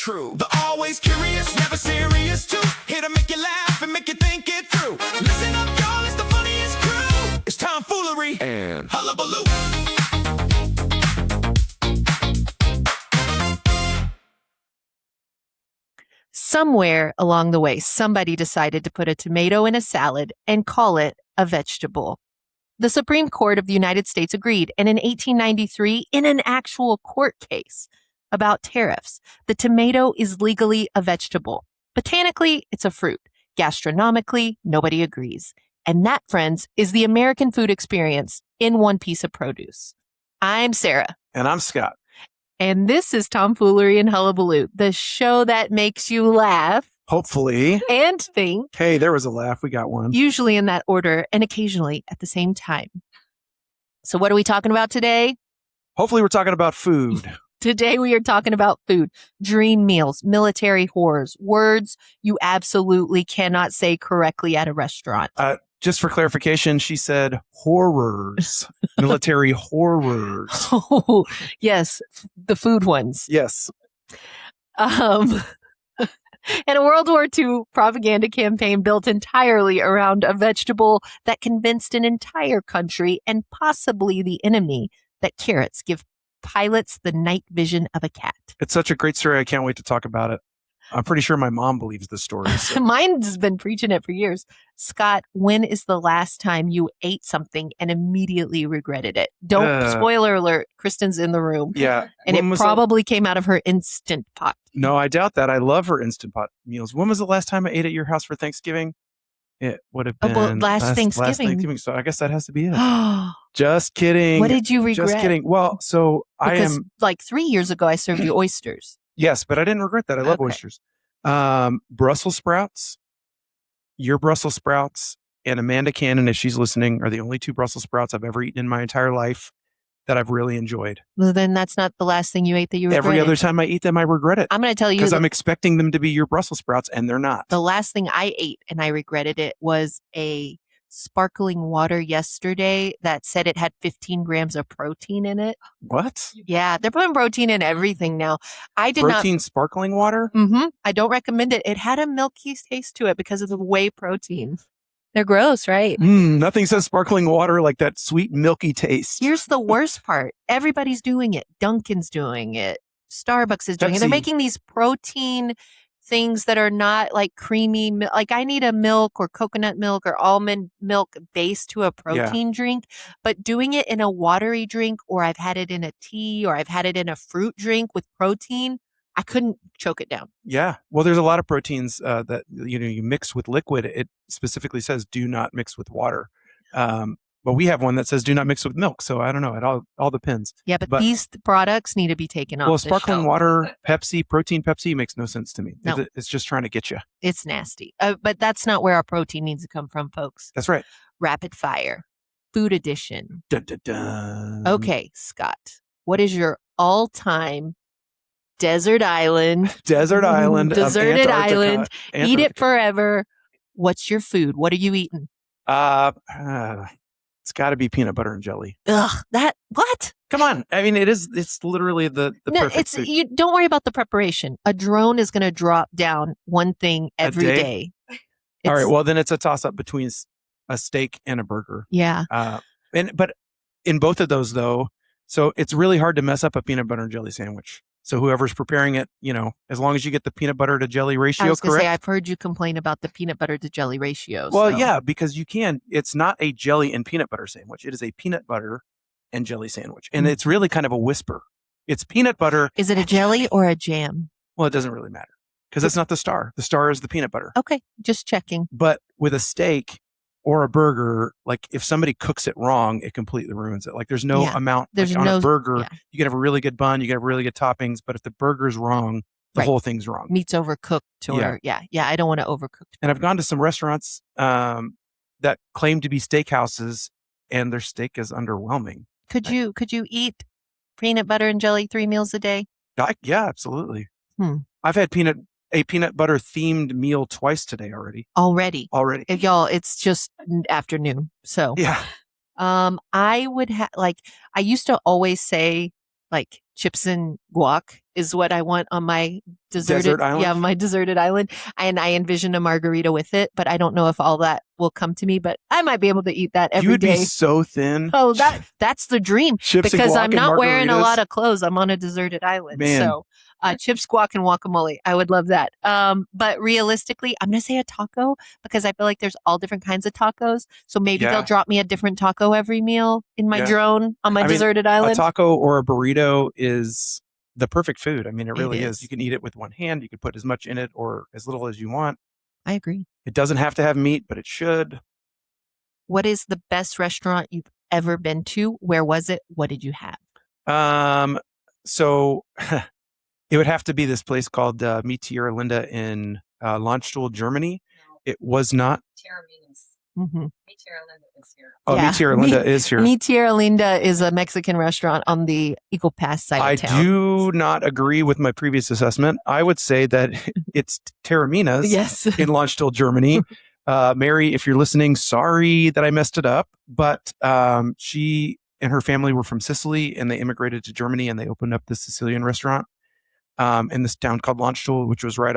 true. The always curious, never serious too. Here to make you laugh and make you think it through. Listen up, y'all, it's the funniest crew. It's Tomfoolery and Hullabaloo. Somewhere along the way, somebody decided to put a tomato in a salad and call it a vegetable. The Supreme Court of the United States agreed, and in 1893, in an actual court case about tariffs, the tomato is legally a vegetable. Botanically, it's a fruit. Gastronomically, nobody agrees. And that, friends, is the American food experience in one piece of produce. I'm Sarah. And I'm Scott. And this is Tomfoolery and Hullabaloo, the show that makes you laugh. Hopefully. And think. Hey, there was a laugh. We got one. Usually in that order and occasionally at the same time. So what are we talking about today? Hopefully we're talking about food. Today we are talking about food, dream meals, military horrors, words you absolutely cannot say correctly at a restaurant. Just for clarification, she said horrors, military horrors. Oh, yes, the food ones. Yes. And a World War II propaganda campaign built entirely around a vegetable that convinced an entire country and possibly the enemy that carrots give pilots the night vision of a cat. It's such a great story. I can't wait to talk about it. I'm pretty sure my mom believes the story. So. Mine's been preaching it for years. Scott, when is the last time you ate something and immediately regretted it? Don't, spoiler alert, Kristen's in the room. Yeah. And it probably came out of her Instant Pot. No, I doubt that. I love her Instant Pot meals. When was the last time I ate at your house for Thanksgiving? It would have been last Thanksgiving. So I guess that has to be it. Just kidding. What did you regret? Just kidding. Well, so because like 3 years ago, I served you oysters. Yes, but I didn't regret that. I love oysters. Brussels sprouts, your Brussels sprouts, and Amanda Cannon, if she's listening, are the only two Brussels sprouts I've ever eaten in my entire life that I've really enjoyed. Well, then that's not the last thing you ate that you regretted. Every other time I eat them, I regret it. I'm going to tell you. Because I'm expecting them to be your Brussels sprouts, and they're not. The last thing I ate, and I regretted it, was a sparkling water yesterday that said it had 15 grams of protein in it. What? Yeah, they're putting protein in everything now. I did protein sparkling water? Mm-hmm. I don't recommend it. It had a milky taste to it because of the whey protein. They're gross, right? Nothing says sparkling water like that sweet milky taste. Here's the worst part. Everybody's doing it. Dunkin's doing it. Starbucks is doing it. They're making these protein things that are not like creamy. Like I need a milk or coconut milk or almond milk base to a protein drink, but doing it in a watery drink, or I've had it in a tea, or I've had it in a fruit drink with protein, I couldn't choke it down. Yeah. Well, there's a lot of proteins that you mix with liquid. It specifically says do not mix with water. But we have one that says do not mix with milk. So I don't know. It all depends. Yeah, but these products need to be taken off. Well, sparkling water, Pepsi, protein Pepsi makes no sense to me. No. It's just trying to get you. It's nasty. But that's not where our protein needs to come from, folks. That's right. Rapid fire. Food edition. Dun, dun, dun. Okay, Scott. What is your all-time desert island? Desert island. Deserted island. Eat it forever. What's your food? What are you eating? It's got to be peanut butter and jelly. Ugh, what? Come on. I mean, it's literally the perfect food. You don't worry about the preparation. A drone is going to drop down one thing every day. All right. Well, then it's a toss up between a steak and a burger. Yeah. But in both of those though, so it's really hard to mess up a peanut butter and jelly sandwich. So whoever's preparing it, as long as you get the peanut butter to jelly ratio correct. I've heard you complain about the peanut butter to jelly ratio. Well, yeah, because it's not a jelly and peanut butter sandwich. It is a peanut butter and jelly sandwich. And it's really kind of a whisper. It's peanut butter. Is it a jelly or a jam? Well, it doesn't really matter because it's not the star. The star is the peanut butter. Okay, just checking. But with a steak or a burger, like if somebody cooks it wrong, it completely ruins it. Like there's no amount on a burger. Yeah. You can have a really good bun, you can have really good toppings, but if the burger's wrong, the whole thing's wrong. Meat's overcooked or I don't want to overcook. And I've gone to some restaurants that claim to be steakhouses and their steak is underwhelming. Could you eat peanut butter and jelly 3 meals a day? Yeah, absolutely. I've had a peanut butter themed meal twice today already. Already. Y'all, it's just afternoon. So yeah. I would have I used to always say like chips and guac is what I want on my Desert island? Yeah, my deserted island. And I envision a margarita with it, but I don't know if all that will come to me, but I might be able to eat that every day. You would be so thin. Oh, that's the dream. Chips and Because guac I'm and not wearing a margaritas. lot of clothes. I'm on a deserted island. Man. So chips, guac, and guacamole. I would love that. But realistically, I'm going to say a taco because I feel like there's all different kinds of tacos. So maybe Yeah. they'll drop me a different taco every meal in my Yeah. drone on my I mean, deserted A island. taco or a burrito is the perfect food. I mean, it really is. is. You can eat it with one hand. You can put as much in it or as little as you want. I agree. It doesn't have to have meat, but it should. What is the best restaurant you've ever been to? Where was it? What did you have? So it would have to be this place called Meteor Linda in Landstuhl, Germany. It was not. Mm-hmm. Oh, Yeah. Meteor Linda is here. Meteor Linda is a Mexican restaurant on the Eagle Pass side of town. I do not agree with my previous assessment. I would say that it's Terramina's Yes. in Landstuhl, Germany. Mary, if you're listening, sorry that I messed it up, but she and her family were from Sicily and they immigrated to Germany and they opened up this Sicilian restaurant in this town called Landstuhl, which was right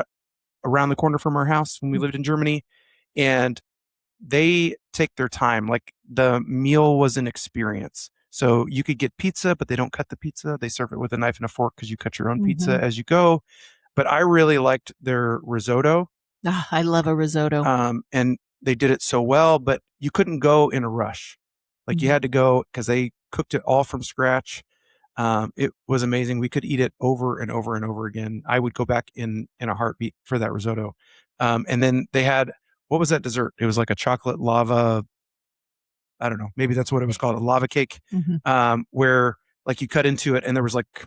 around the corner from our house when we lived in Germany. And they take their time. Like the meal was an experience. So you could get pizza, but they don't cut the pizza. They serve it with a knife and a fork because you cut your own pizza as you go. But I really liked their risotto. Oh, I love a risotto. And they did it so well, but you couldn't go in a rush. Like you had to go because they cooked it all from scratch. It was amazing. We could eat it over and over and over again. I would go back in a heartbeat for that risotto. And then they had, what was that dessert? It was like a chocolate lava. I don't know. Maybe that's what it was called, a lava cake, where like you cut into it and there was like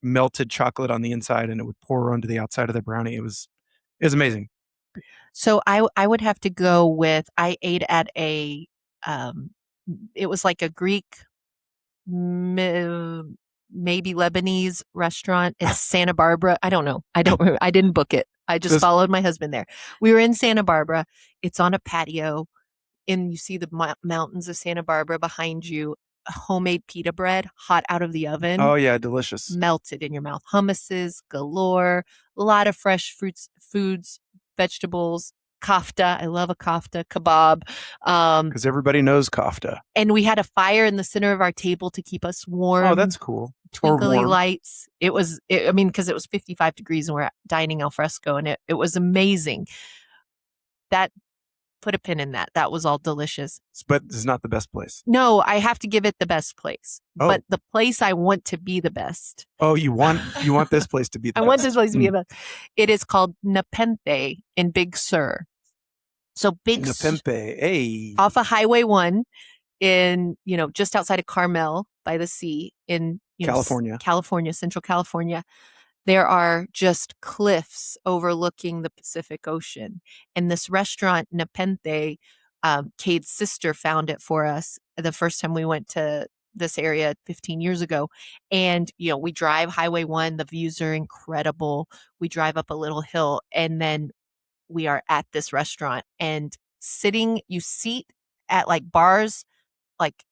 melted chocolate on the inside and it would pour onto the outside of the brownie. It was amazing. So I would have to go with, I ate at a, it was like a Greek, maybe Lebanese restaurant. It's Santa Barbara. I don't know. I don't remember. I didn't book it. I just followed my husband there. We were in Santa Barbara. It's on a patio and you see the mountains of Santa Barbara behind you. Homemade pita bread, hot out of the oven. Oh yeah, delicious. Melted in your mouth. Hummuses galore. A lot of fresh fruits, foods, vegetables. Kafta. I love a kafta kebab. Because everybody knows kafta. And we had a fire in the center of our table to keep us warm. Oh, that's cool. Twinkly lights. Because it was 55 degrees and we're dining al fresco and it was amazing. That, put a pin in that. That was all delicious. But it's not the best place. No, I have to give it the best place. Oh. But the place I want to be the best. Oh, you want this place to be the best. I want this place to be the best. It is called Nepenthe in Big Sur. So Nepenthe, hey. Off of Highway 1 in, just outside of Carmel by the sea in California, Central California. There are just cliffs overlooking the Pacific Ocean. And this restaurant, Nepenthe, Cade's sister found it for us the first time we went to this area 15 years ago. And, we drive Highway 1. The views are incredible. We drive up a little hill and then we are at this restaurant and you seat at like bars, like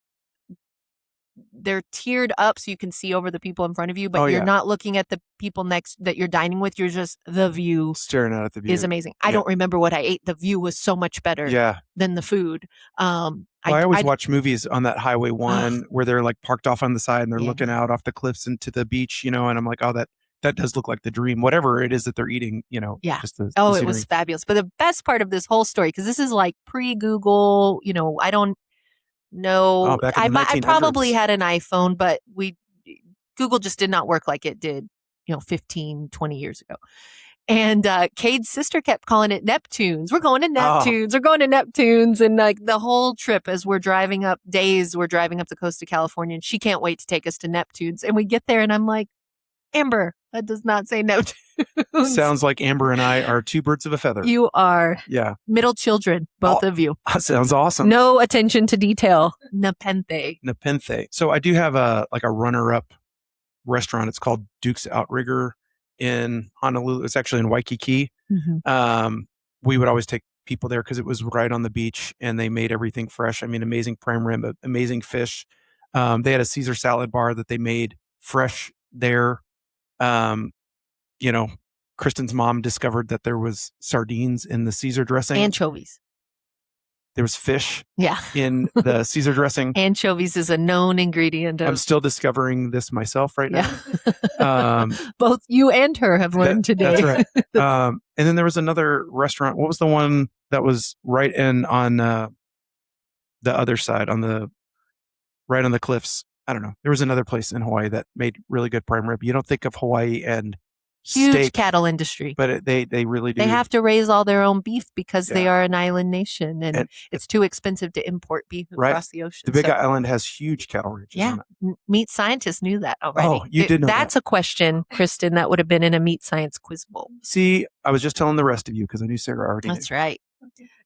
they're tiered up so you can see over the people in front of you, but you're not looking at the people next that you're dining with. You're just, the view staring out at the view is amazing. I don't remember what I ate. The view was so much better than the food. I always watch movies on that Highway 1 where they're like parked off on the side and they're looking out off the cliffs into the beach, and I'm like, oh, that does look like the dream, whatever it is that they're eating, just the it scenery. was fabulous. But the best part of this whole story, because this is like pre-Google, I don't know. I probably had an iPhone, but Google just did not work like it did, 15, 20 years ago. And Cade's sister kept calling it Neptunes. We're going to Neptunes. We're going to Neptunes. And like the whole trip as we're driving up the coast of California, and she can't wait to take us to Neptunes. And we get there and I'm like, Amber, that does not say Neptunes. Sounds like Amber and I are two birds of a feather. You are. Yeah. Middle children, both of you. That sounds awesome. No attention to detail. Nepenthe. So I do have a runner-up restaurant. It's called Duke's Outrigger in Honolulu. It's actually in Waikiki. We would always take people there because it was right on the beach and they made everything fresh. I mean, amazing prime rib, amazing fish. They had a Caesar salad bar that they made fresh there. Kristen's mom discovered that there was sardines in the Caesar dressing. Anchovies. There was fish Yeah. in the Caesar dressing. Anchovies is a known ingredient. I'm still discovering this myself right now. Both you and her have learned today. That's right. And then there was another restaurant. What was the one that was right in on the other side, right on the cliffs? I don't know. There was another place in Hawaii that made really good prime rib. You don't think of Hawaii and huge steak, cattle industry, but they really do. They have to raise all their own beef because they are an island nation, and it's too expensive to import beef across the ocean. The Big Island has huge cattle ranches. Yeah, meat scientists knew that already. Oh, you did know That's a question, Kristen, that would have been in a meat science quiz bowl. See, I was just telling the rest of you because I knew Sarah already That's knew. right.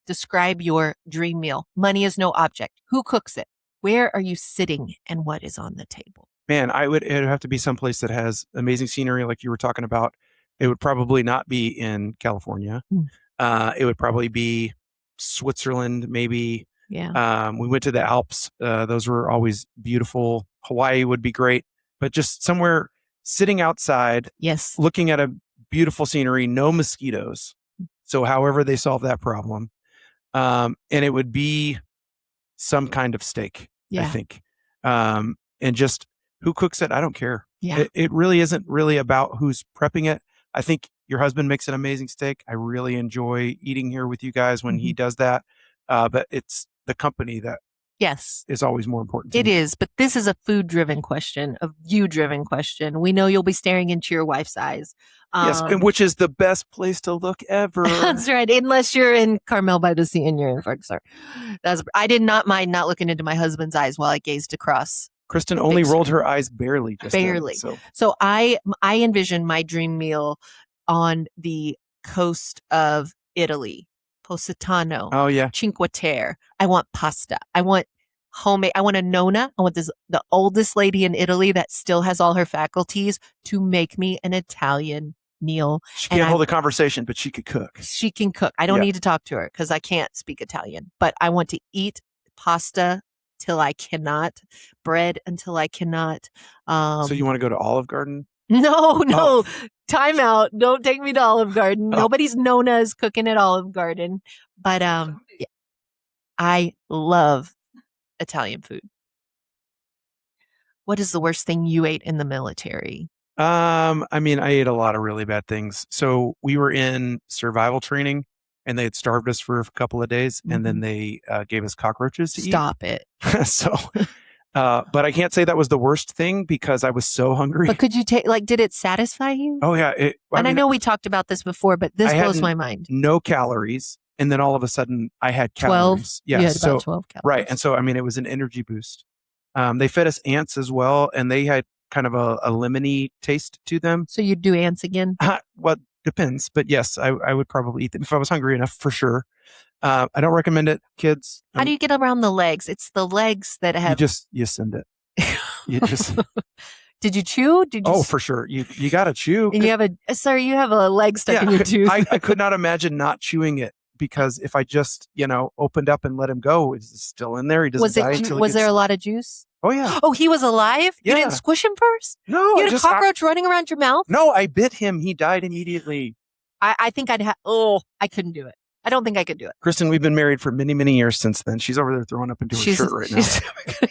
Describe your dream meal. Money is no object. Who cooks it? Where are you sitting, and what is on the table? Man, it would have to be someplace that has amazing scenery like you were talking about. It would probably not be in California. It would probably be Switzerland, maybe. Yeah. We went to the Alps. Those were always beautiful. Hawaii would be great, but just somewhere sitting outside, yes, looking at a beautiful scenery, no mosquitoes. So however they solve that problem. And it would be some kind of steak, I think. And just who cooks it, I don't care. Yeah. It really isn't really about who's prepping it. I think your husband makes an amazing steak. I really enjoy eating here with you guys when he does that. But it's the company that is always more important to me. It is, but this is a food-driven question, a view-driven question. We know you'll be staring into your wife's eyes. Yes, and which is the best place to look ever. That's right, unless you're in Carmel by the Sea and you're in Ferguson. I did not mind not looking into my husband's eyes while I gazed across. Kristen only rolled her eyes barely. Barely. So I envision my dream meal on the coast of Italy. Positano. Oh, yeah. Cinque Terre. I want pasta. I want homemade. I want a nonna. I want the oldest lady in Italy that still has all her faculties to make me an Italian meal. She can't hold a conversation, but she could cook. She can cook. I don't need to talk to her because I can't speak Italian, but I want to eat pasta till I cannot, bread until I cannot. So you want to go to Olive Garden? No. Time out. Don't take me to Olive Garden. Nobody's Nona is cooking at Olive Garden. But I love Italian food. What is the worst thing you ate in the military? I ate a lot of really bad things. So we were in survival training and they had starved us for a couple of days and then they gave us cockroaches to eat. Stop it. So but I can't say that was the worst thing because I was so hungry. But could you did it satisfy you? Oh, yeah. I know we talked about this before, but this blows my mind. No calories. And then all of a sudden I had calories. 12? Yeah. You had about 12 calories. Right. And so, it was an energy boost. They fed us ants as well. And they had kind of a lemony taste to them. So you'd do ants again? Well, depends. But yes, I would probably eat them if I was hungry enough for sure. I don't recommend it, kids. How do you get around the legs? It's the legs that have. You send it. You just. Did you chew? For sure. You got to chew. And you have a leg stuck in your tooth. I could not imagine not chewing it because if I just, opened up and let him go, it's still in there. He doesn't die until Was there a lot of juice? Oh, yeah. Oh, he was alive? Yeah. You didn't squish him first? No. You had a cockroach running around your mouth? No, I bit him. He died immediately. I think I couldn't do it. I don't think I could do it. Kristen, we've been married for many, many years since then. She's over there throwing up into her shirt right now. She's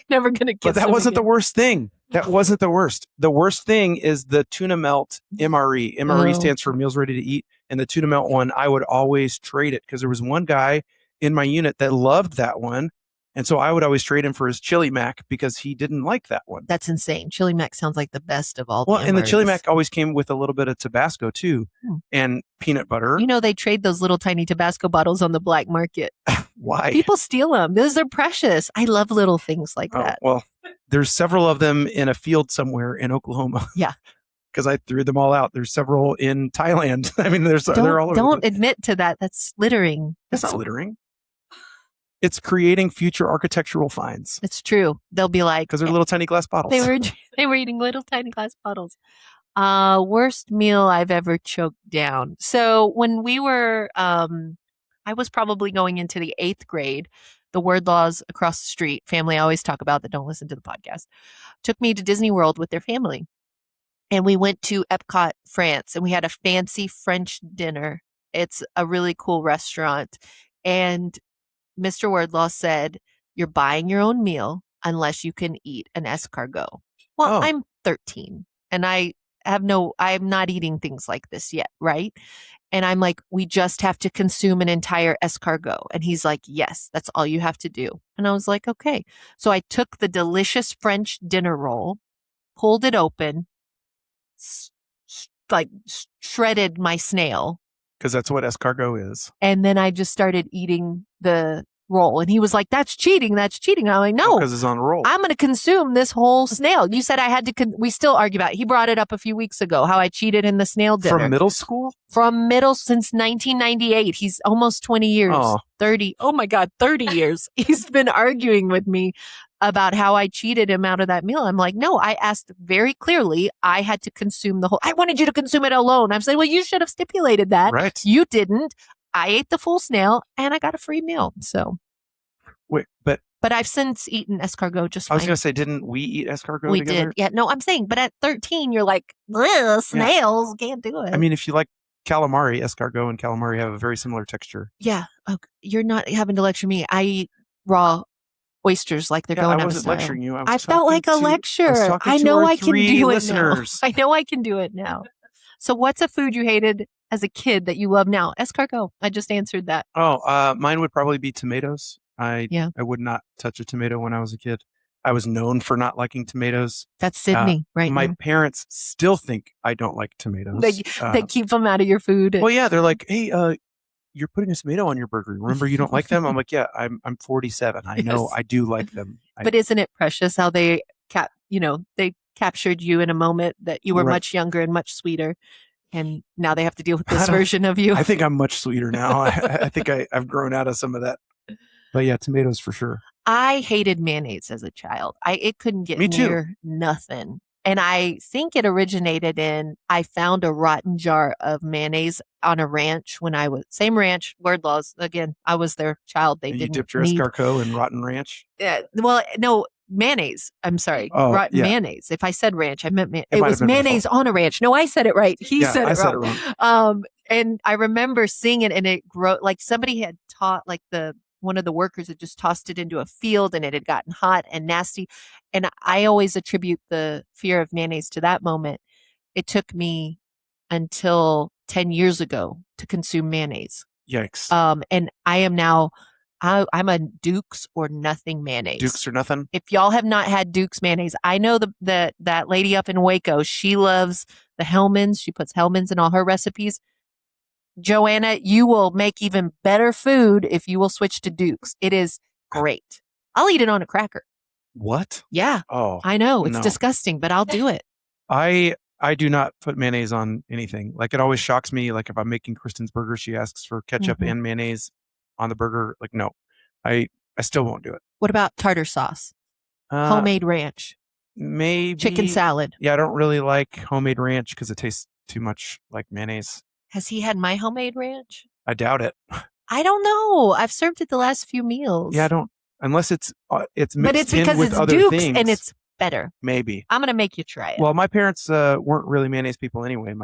never going to kiss But that wasn't the worst thing. That wasn't the worst. The worst thing is the tuna melt MRE. MRE stands for Meals Ready to Eat. And the tuna melt one, I would always trade it because there was one guy in my unit that loved that one. And so I would always trade him for his chili mac because he didn't like that one. That's insane. Chili mac sounds like the best of all. Well, and the chili mac always came with a little bit of Tabasco too, and peanut butter. They trade those little tiny Tabasco bottles on the black market. Why? People steal them. Those are precious. I love little things like that. Well, there's several of them in a field somewhere in Oklahoma. Yeah. Because I threw them all out. There's several in Thailand. They're all over. Don't admit to that. That's littering. That's not littering. It's creating future architectural finds. It's true. They'll be like because they're little tiny glass bottles. They were eating little tiny glass bottles. Worst meal I've ever choked down. So when we were, I was probably going into the 8th grade. The word laws across the street, family I always talk about that don't listen to the podcast, took me to Disney World with their family. and we went to Epcot, France, and we had a fancy French dinner. It's a really cool restaurant. And Mr. Wordlaw said, "You're buying your own meal unless you can eat an escargot." Well, Oh. I'm 13 and I'm not eating things like this yet, right? And I'm like, "We just have to consume an entire escargot." And he's like, "Yes, that's all you have to do." And I was like, "Okay." So I took the delicious French dinner roll, pulled it open, shredded my snail, Because that's what escargot is. and then I just started eating the roll. And he was like, "That's cheating. That's cheating." I'm like, "No, Because it's on a roll. I'm going to consume this whole snail." You said I had to, we still argue about it. He brought it up a few weeks ago, how I cheated in the snail dinner. From middle school? Since 1998. He's almost 20 years, Oh. 30. Oh my God, 30 years. He's been arguing with me about how I cheated him out of that meal. I'm like, "No, I asked very clearly. I had to consume the whole, I wanted you to consume it alone." I'm saying, "Well, you should have stipulated that." Right. You didn't. I ate the full snail and I got a free meal. So, Wait, but but I've since eaten escargot just I was fine. going to say, didn't we eat escargot We together? did. Yeah. No, I'm saying, but at 13, you're like, "Ugh, snails, can't do it." I mean, if you like calamari, escargot and calamari have a very similar texture. yeah. Okay. You're not having to lecture me. I eat raw oysters like they're Yeah, going I out of wasn't style. lecturing you. I felt like a lecture. I know I can do it now. I know I can do it now. So what's a food you hated as a kid that you love now? Escargot. I just answered that. Oh, mine would probably be tomatoes. I Yeah. would not touch a tomato when I was a kid. I was known for not liking tomatoes. That's Sydney, right? My now. parents still think I don't like tomatoes. They keep them out of your food. Well, yeah, they're like, "Hey, you're putting a tomato on your burger. Remember, you don't like them?" I'm like, "Yeah, I'm 47. I know Yes. I do like them." But isn't it precious how they they captured you in a moment that you were Right. much younger and much sweeter, and now they have to deal with I this don't- version of you. I think I'm much sweeter now. I think I've grown out of some of that. But yeah, tomatoes for sure. I hated mayonnaise as a child. It couldn't get Me too. near nothing. And I think it originated in, I found a rotten jar of mayonnaise on a ranch when I was, same ranch, Wordlaws. Again, I was their child. They And you didn't dipped your need. escargot in rotten ranch. Well, no, mayonnaise. I'm sorry. Oh, rotten yeah. mayonnaise. If I said ranch, I meant It it might was have been my mayonnaise on a ranch. No, I said it right. He Yeah, said I it said wrong. it wrong. And I remember seeing it, and it like somebody had taught, like one of the workers had just tossed it into a field and it had gotten hot and nasty. And I always attribute the fear of mayonnaise to that moment. It took me until 10 years ago to consume mayonnaise. Yikes. And I am now, I'm a Duke's or nothing mayonnaise. Dukes or nothing? If y'all have not had Duke's mayonnaise, I know that lady up in Waco, she loves the Hellmann's. She puts Hellmann's in all her recipes. Joanna, you will make even better food if you will switch to Duke's. It is great. I'll eat it on a cracker. What? Yeah, Oh, I know. It's no. disgusting, but I'll do it. I do not put mayonnaise on anything. Like, it always shocks me. Like, if I'm making Kristen's burger, she asks for ketchup Mhm. and mayonnaise on the burger. Like, no, I still won't do it. What about tartar sauce? Uh, Homemade ranch? maybe Chicken salad? Yeah, I don't really like homemade ranch because it tastes too much like mayonnaise. Has he had my homemade ranch? I doubt it. I don't know. I've served it the last few meals. Yeah, I don't. Unless it's mixed But it's in because with it's other Duke's things. and it's better. Maybe. I'm going to make you try it. Well, my parents weren't really mayonnaise people anyway.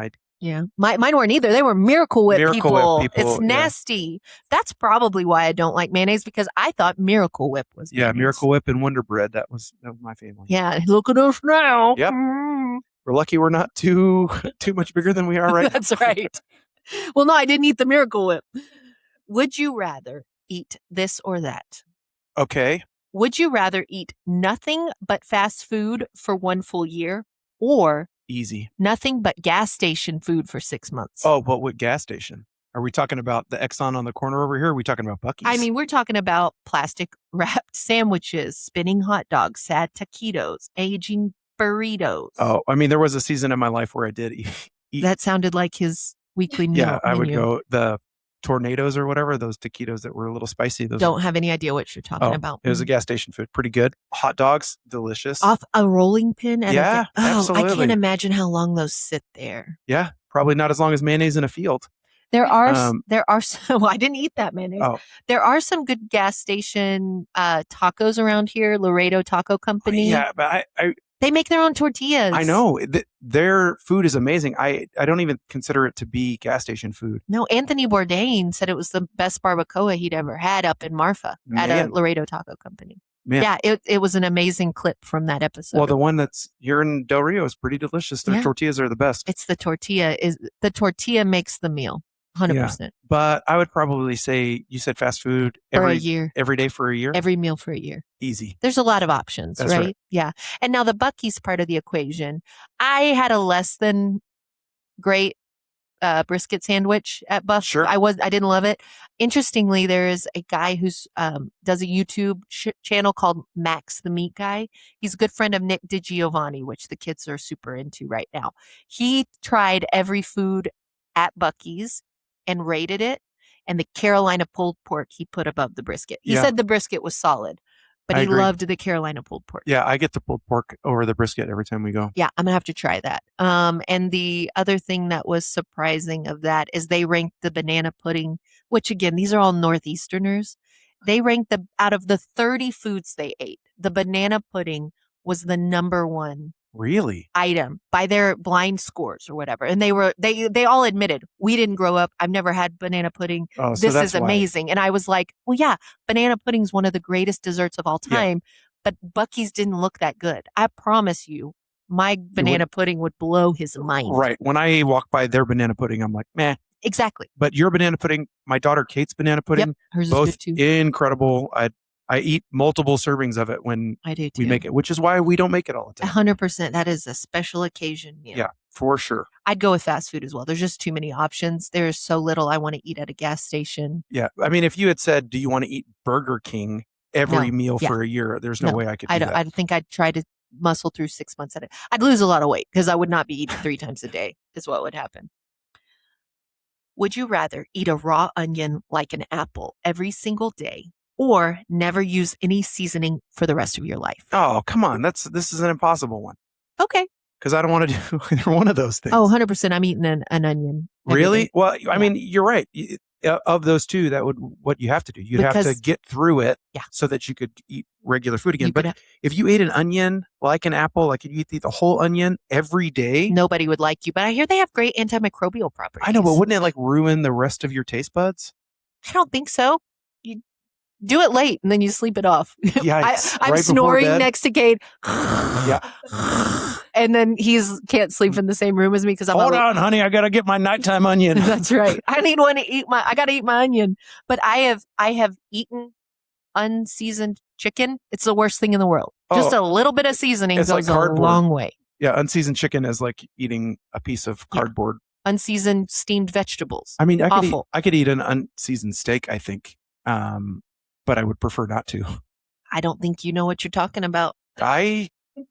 Yeah. Mine weren't either. They were Miracle Whip Miracle people. Whip people, It's yeah. nasty. That's probably why I don't like mayonnaise, because I thought Miracle Whip was Yeah, mayonnaise. Miracle Whip and Wonder Bread. That was my family. Yeah. Look at us now. Yep. Mm. We're lucky we're not too much bigger than we are right now. That's right. Well, no, I didn't eat the Miracle Whip. Would you rather eat this or that? Okay. Would you rather eat nothing but fast food for 1 full year, or Easy. nothing but gas station food for 6 months? Oh, but what gas station? Are we talking about the Exxon on the corner over here? Or are we talking about Buc-ee's? I mean, we're talking about plastic wrapped sandwiches, spinning hot dogs, sad taquitos, aging burritos. Oh, I mean, there was a season in my life where I did eat. That sounded like his weekly meal. Yeah, I would menu. go the tornadoes or whatever, those taquitos that were a little spicy. Those Don't have any idea what you're talking about. It was a gas station food. Pretty good. Hot dogs, delicious. Off a rolling pin. At Yeah, I absolutely. can't imagine how long those sit there. Yeah, probably not as long as mayonnaise in a field. There are some, well, I didn't eat that mayonnaise. Oh. There are some good gas station tacos around here. Laredo Taco Company. Yeah, but they make their own tortillas. I know their food is amazing. I don't even consider it to be gas station food. No, Anthony Bourdain said it was the best barbacoa he'd ever had up in Marfa at a Laredo Taco Company. Man. Yeah, it was an amazing clip from that episode. Well, the one that's here in Del Rio is pretty delicious. Their tortillas are the best. It's the tortilla makes the meal, 100%. Yeah, but I would probably say you said fast food for a year, every day for a year, every meal for a year. Easy. There's a lot of options, right? Yeah. And now the Buc-ee's part of the equation. I had a less than great brisket sandwich at Buc. Sure. I didn't love it. Interestingly, there is a guy who's does a YouTube channel called Max the Meat Guy. He's a good friend of Nick DiGiovanni, which the kids are super into right now. He tried every food at Buc-ee's and rated it, and the Carolina pulled pork he put above the brisket. He said the brisket was solid, but he loved the Carolina pulled pork. Yeah, I get the pulled pork over the brisket every time we go. Yeah, I'm going to have to try that. And the other thing that was surprising of that is they ranked the banana pudding, which again, these are all Northeasterners. They ranked out of the 30 foods they ate, the banana pudding was the number one item by their blind scores or whatever. And they all admitted, we didn't grow up. I've never had banana pudding. Oh, this is amazing. And I was like, well, yeah, banana pudding is one of the greatest desserts of all time, but Buc-ee's didn't look that good. I promise you, my banana pudding would blow his mind. Right. When I walk by their banana pudding, I'm like, meh. Exactly. But your banana pudding, my daughter Kate's banana pudding, hers both is good too. Incredible. I eat multiple servings of it when we make it, which is why we don't make it all the time. 100%. That is a special occasion meal. Yeah, for sure. I'd go with fast food as well. There's just too many options. There's so little I want to eat at a gas station. Yeah. I mean, if you had said, do you want to eat Burger King every meal for a year? There's no way I could do that. I think I'd try to muscle through 6 months at it. I'd lose a lot of weight because I would not be eating 3 times a day is what would happen. Would you rather eat a raw onion like an apple every single day or never use any seasoning for the rest of your life? Oh, come on. This is an impossible one. Okay. Because I don't want to do either one of those things. Oh, 100%. I'm eating an onion. Really? Well, I mean, you're right. Of those two, that would what you have to do. You'd have to get through it so that you could eat regular food again. But if you ate an onion like an apple, like you eat the whole onion every day, nobody would like you. But I hear they have great antimicrobial properties. I know, but wouldn't it like ruin the rest of your taste buds? I don't think so. You do it late and then you sleep it off. Yeah, I'm snoring next to Kate. Yeah. And then can't sleep in the same room as me because I'm hold on, honey. I gotta get my nighttime onion. That's right. I need one to eat I gotta eat my onion. But I have eaten unseasoned chicken. It's the worst thing in the world. Just a little bit of seasoning goes like a long way. Yeah, unseasoned chicken is like eating a piece of cardboard. Unseasoned steamed vegetables. I mean, I could eat an unseasoned steak, I think. But I would prefer not to. I don't think you know what you're talking about.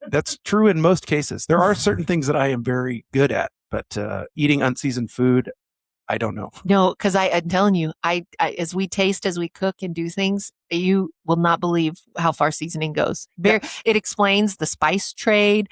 That's true in most cases. There are certain things that I am very good at, but eating unseasoned food, I don't know. No, because I'm telling you, I as we taste, as we cook and do things, you will not believe how far seasoning goes. It explains the spice trade,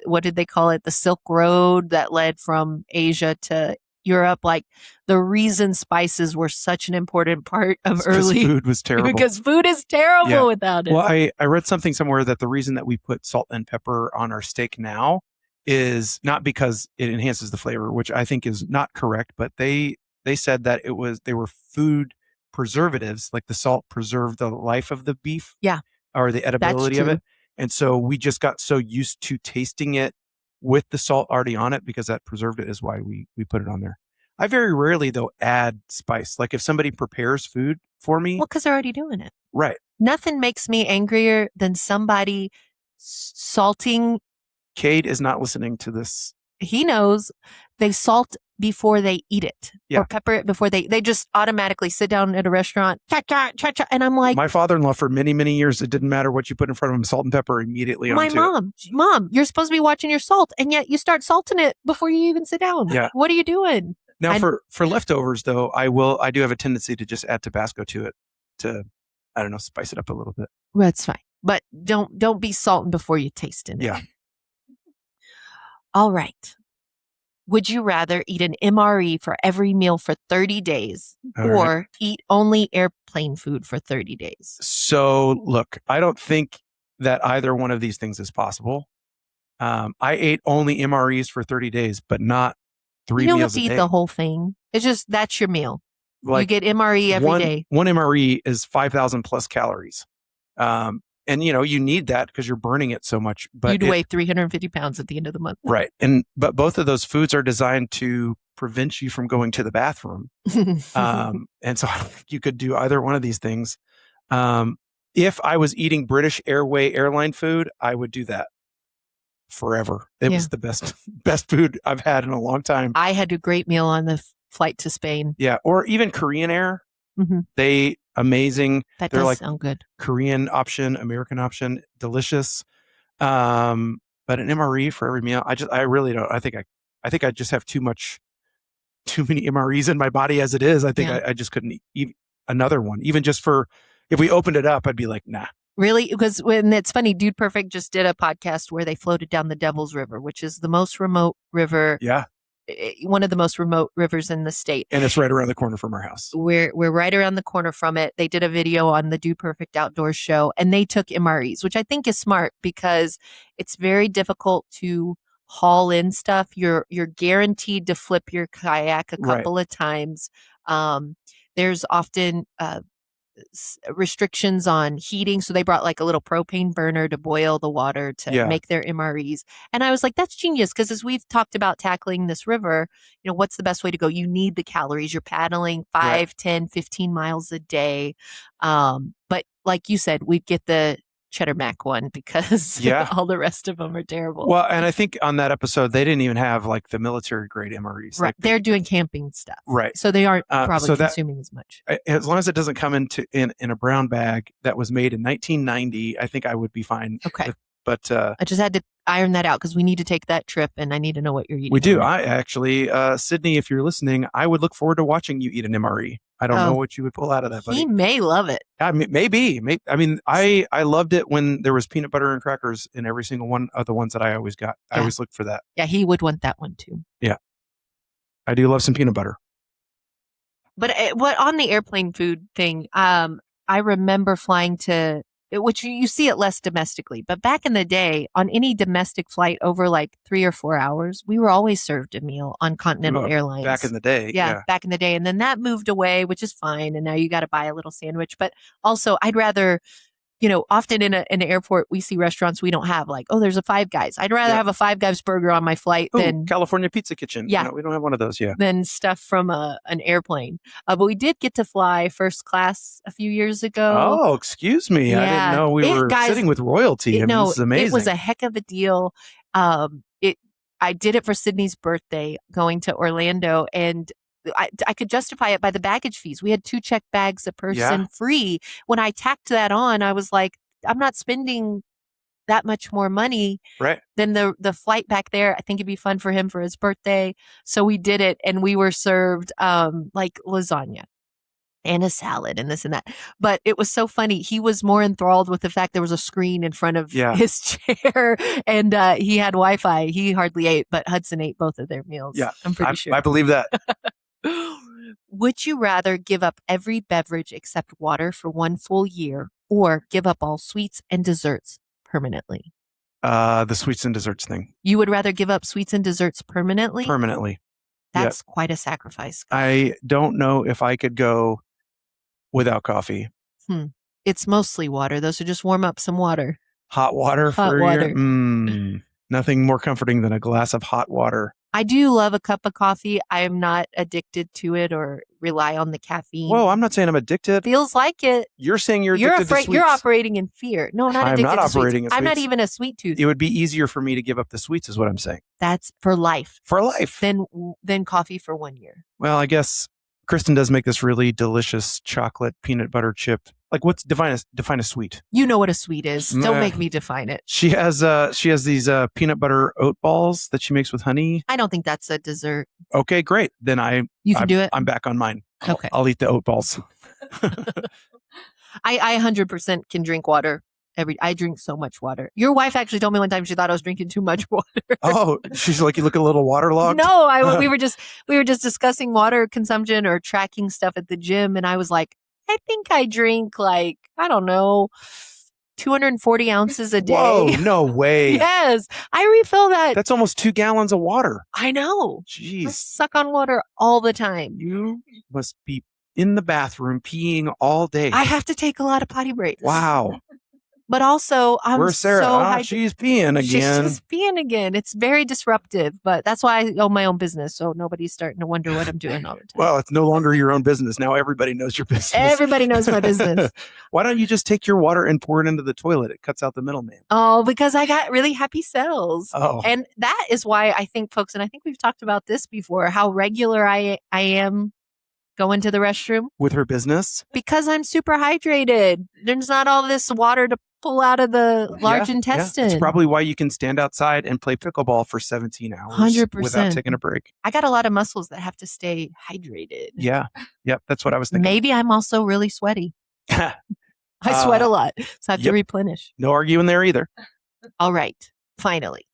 what did they call it? The Silk Road that led from Asia to Europe. Like the reason spices were such an important part of early food was terrible. Because food is terrible without it. Well, I read something somewhere that the reason that we put salt and pepper on our steak now is not because it enhances the flavor, which I think is not correct, but they said that they were food preservatives, like the salt preserved the life of the beef. Yeah. Or the edibility of it. And so we just got so used to tasting it with the salt already on it because that preserved it is why we put it on there. I very rarely, though, add spice. Like if somebody prepares food for me. Well, because they're already doing it. Right. Nothing makes me angrier than somebody salting. Cade is not listening to this. He knows they salt before they eat it or pepper it before they just automatically sit down at a restaurant. Cha-cha. And I'm like, my father-in-law for many, many years, it didn't matter what you put in front of him, salt and pepper immediately onto it. Mom, you're supposed to be watching your salt. And yet you start salting it before you even sit down. Yeah. What are you doing? Now for leftovers though, I do have a tendency to just add Tabasco to it to, I don't know, spice it up a little bit. That's fine. But don't be salting before you taste it. Yeah. All right. Would you rather eat an MRE for every meal for 30 days All or right. eat only airplane food for 30 days? So look, I don't think that either one of these things is possible. I ate only MREs for 30 days, but not three You don't have meals to a eat day. the whole thing. It's just that's your meal. You Like get MRE every day. one MRE is 5,000 plus calories. And you need that because you're burning it so much. But You'd weigh 350 pounds at the end of the month. right. But both of those foods are designed to prevent you from going to the bathroom. And so I don't think you could do either one of these things. If I was eating British Airway airline food, I would do that forever. It was the best food I've had in a long time. I had a great meal on the flight to Spain. Yeah. Or even Korean Air. Mm-hmm. They amazing. That They're does like sound good. Korean option, American option, delicious. But an MRE for every meal, I really don't. I think I just have too many MREs in my body as it is. I think I just couldn't eat another one, even just for if we opened it up, I'd be like, nah. Really? Because when it's funny, Dude Perfect just did a podcast where they floated down the Devil's River, which is the most remote river. Yeah. One of the most remote rivers in the state. And it's right around the corner from our house. We're right around the corner from it. They did a video on the Dude Perfect Outdoors show and they took MREs, which I think is smart because it's very difficult to haul in stuff. You're guaranteed to flip your kayak a couple of times. There's often restrictions on heating. So they brought like a little propane burner to boil the water to make their MREs. And I was like, that's genius. Because as we've talked about tackling this river, what's the best way to go? You need the calories. You're paddling 5, 10, 15 miles a day. But like you said, we'd get the Cheddar Mac one because all the rest of them are terrible. Well, and I think on that episode, they didn't even have like the military grade MREs. Right. Like they're doing camping stuff. Right. So they aren't probably consuming as much. As long as it doesn't come in a brown bag that was made in 1990, I think I would be fine. Okay. But I just had to iron that out because we need to take that trip and I need to know what you're eating. We do. I actually, Sydney, if you're listening, I would look forward to watching you eat an MRE. I don't know what you would pull out of that, buddy. He may love it. I mean, maybe. I mean, I loved it when there was peanut butter and crackers in every single one of the ones that I always got. I always looked for that. Yeah, he would want that one too. Yeah. I do love some peanut butter. But what on the airplane food thing, I remember flying to, which you see it less domestically, but back in the day, on any domestic flight over like 3 or 4 hours, we were always served a meal on Continental Airlines. Back in the day. Yeah, back in the day. And then that moved away, which is fine. And now you got to buy a little sandwich. But also, I'd rather, often in an airport, we see restaurants we don't have like, there's a Five Guys. I'd rather have a Five Guys burger on my flight than California Pizza Kitchen. Yeah. We don't have one of those. Yeah. Than stuff from an airplane. But we did get to fly first class a few years ago. Oh, excuse me. Yeah. I didn't know we were sitting with royalty. This is amazing. It was a heck of a deal. I did it for Sydney's birthday going to Orlando and I could justify it by the baggage fees. We had 2 check bags a person free. When I tacked that on, I was like, I'm not spending that much more money than the flight back there. I think it'd be fun for him for his birthday. So we did it and we were served like lasagna and a salad and this and that. But it was so funny. He was more enthralled with the fact there was a screen in front of his chair and he had Wi-Fi. He hardly ate, but Hudson ate both of their meals. Yeah, I'm pretty sure. I believe that. Would you rather give up every beverage except water for 1 full year or give up all sweets and desserts permanently? The sweets and desserts thing. You would rather give up sweets and desserts permanently? Permanently. That's quite a sacrifice. I don't know if I could go without coffee. It's mostly water, though, so just warm up some water. Hot water for a year? Nothing more comforting than a glass of hot water. I do love a cup of coffee. I am not addicted to it or rely on the caffeine. Whoa, I'm not saying I'm addicted. Feels like it. You're saying you're addicted to sweets. You're operating in fear. No, I'm not addicted I'm not to operating sweets. in I'm not sweets. even a sweet tooth. It would be easier for me to give up the sweets is what I'm saying. That's for life. For life. Then coffee for 1 year. Well, I guess Kristen does make this really delicious chocolate peanut butter chip. Like, define a sweet? You know what a sweet is. Don't make me define it. She has these peanut butter oat balls that she makes with honey. I don't think that's a dessert. Okay, great. Then you can do it. I'm back on mine. Okay. I'll eat the oat balls. I 100% can drink water. I drink so much water. Your wife actually told me one time she thought I was drinking too much water. Oh, she's like, you look a little waterlogged. No, we were just discussing water consumption or tracking stuff at the gym, and I was like, I think I drink like, I don't know, 240 ounces a day. Whoa, no way. Yes, I refill that. That's almost 2 gallons of water. I know. I Jeez. suck on water all the time. You must be in the bathroom peeing all day. I have to take a lot of potty breaks. Wow. But also, I'm Where's Sarah? so Ah, she's peeing again. She's just peeing again. It's very disruptive, but that's why I own my own business. So nobody's starting to wonder what I'm doing all the time. Well, it's no longer your own business. Now everybody knows your business. Everybody knows my business. Why don't you just take your water and pour it into the toilet? It cuts out the middleman. Oh, because I got really happy cells. Oh. And that is why I think, folks, and I think we've talked about this before, how regular I am going to the restroom. With her business? Because I'm super hydrated. There's not all this water to pull out of the large intestine. It's probably why you can stand outside and play pickleball for 17 hours 100%. without taking a break. I got a lot of muscles that have to stay hydrated. Yeah. Yep. That's what I was thinking. Maybe I'm also really sweaty. I sweat a lot, so I have to replenish. No arguing there either. All right. Finally,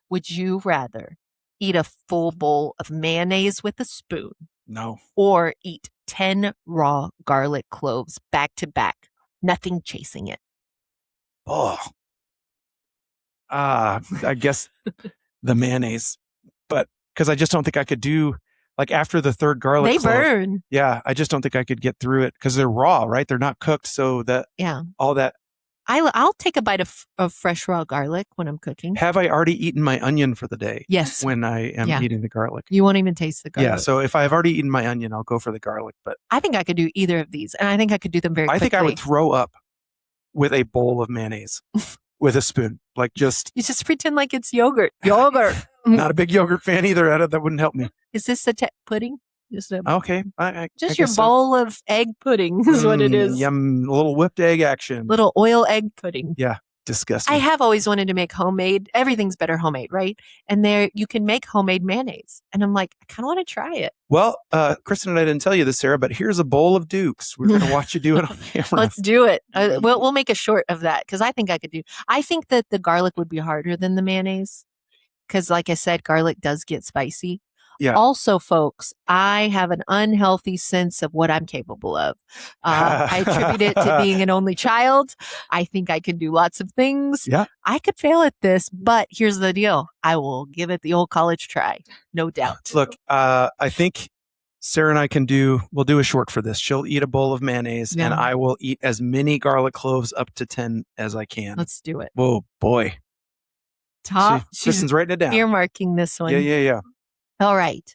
would you rather eat a full bowl of mayonnaise with a spoon No. or eat 10 raw garlic cloves back to back, nothing chasing it? Oh. I guess the mayonnaise. But because I just don't think I could do, like after the third garlic They clove, burn. yeah, I just don't think I could get through it because they're raw, right? They're not cooked. So that all that. I'll take a bite of fresh raw garlic when I'm cooking. Have I already eaten my onion for the day? Yes. When I am eating the garlic. You won't even taste the garlic. Yeah. So if I've already eaten my onion, I'll go for the garlic. But I think I could do either of these, and I think I could do them very quickly. I think I would throw up with a bowl of mayonnaise with a spoon. Like just. You just pretend like it's yogurt. Yogurt. Not a big yogurt fan either. That wouldn't help me. Is this a pudding? Just okay. I guess your bowl of egg pudding is what it is. Yum. A little whipped egg action. Little oil egg pudding. Yeah. Disgusting. I have always wanted to make homemade. Everything's better homemade, right? And there you can make homemade mayonnaise. And I'm like, I kind of want to try it. Well, Kristen and I didn't tell you this, Sarah, but here's a bowl of Dukes. We're going to watch you do it on camera. Let's do it. We'll make a short of that because I think I could do. I think that the garlic would be harder than the mayonnaise because, like I said, garlic does get spicy. Yeah. Also, folks, I have an unhealthy sense of what I'm capable of. I attribute it to being an only child. I think I can do lots of things. Yeah. I could fail at this, but here's the deal. I will give it the old college try. No doubt. Look, I think Sarah and I we'll do a short for this. She'll eat a bowl of mayonnaise and I will eat as many garlic cloves up to 10 as I can. Let's do it. Whoa, boy. Kristen's writing it down. Earmarking this one. Yeah. All right.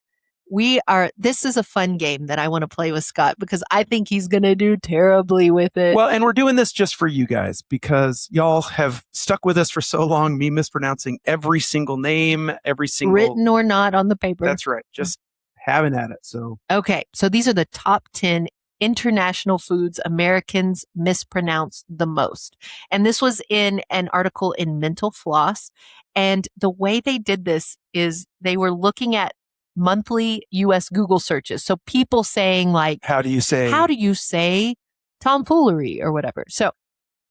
This is a fun game that I want to play with Scott because I think he's going to do terribly with it. Well, and we're doing this just for you guys because y'all have stuck with us for so long, me mispronouncing every single name, every single. Written or not on the paper. That's right. Just having at it. So. Okay. So these are the top 10 international foods Americans mispronounce the most. And this was in an article in Mental Floss. And the way they did this is they were looking at monthly US Google searches. So people saying like, how do you say tomfoolery or whatever? So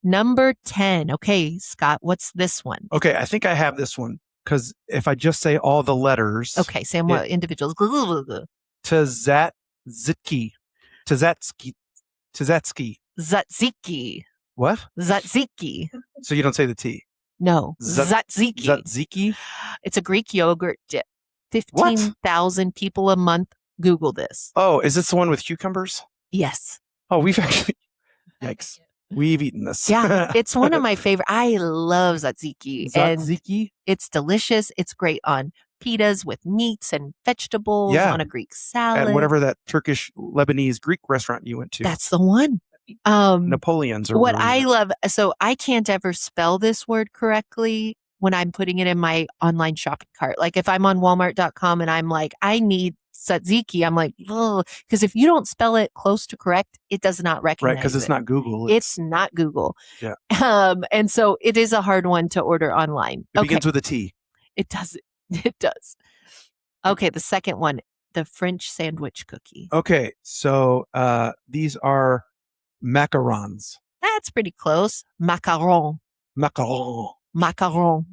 number 10. Okay, Scott, what's this one? Okay, I think I have this one because if I just say all the letters. Okay, say more individuals. Tzatziki. Tzatziki. What? Tzatziki. So you don't say the T? No. Tzatziki. Tzatziki? It's a Greek yogurt dip. 15,000 people a month Google this. Oh, is this the one with cucumbers? Yes. Oh, we've actually, yikes. We've eaten this. Yeah, it's one of my favorite. I love tzatziki. Tzatziki? And it's delicious. It's great on pitas with meats and vegetables on a Greek salad. At whatever that Turkish, Lebanese, Greek restaurant you went to. That's the one. Napoleon's. What I love, so I can't ever spell this word correctly when I'm putting it in my online shopping cart. Like if I'm on Walmart.com and I'm like, I need tzatziki, I'm like, oh, because if you don't spell it close to correct, it does not recognize it. Right, because it's not Google. It's not Google. Yeah. And so it is a hard one to order online. It begins with a T. It does. It does. Okay, the second one, the French sandwich cookie. Okay, so these are macarons. That's pretty close. Macaron. Macaron. Macaron.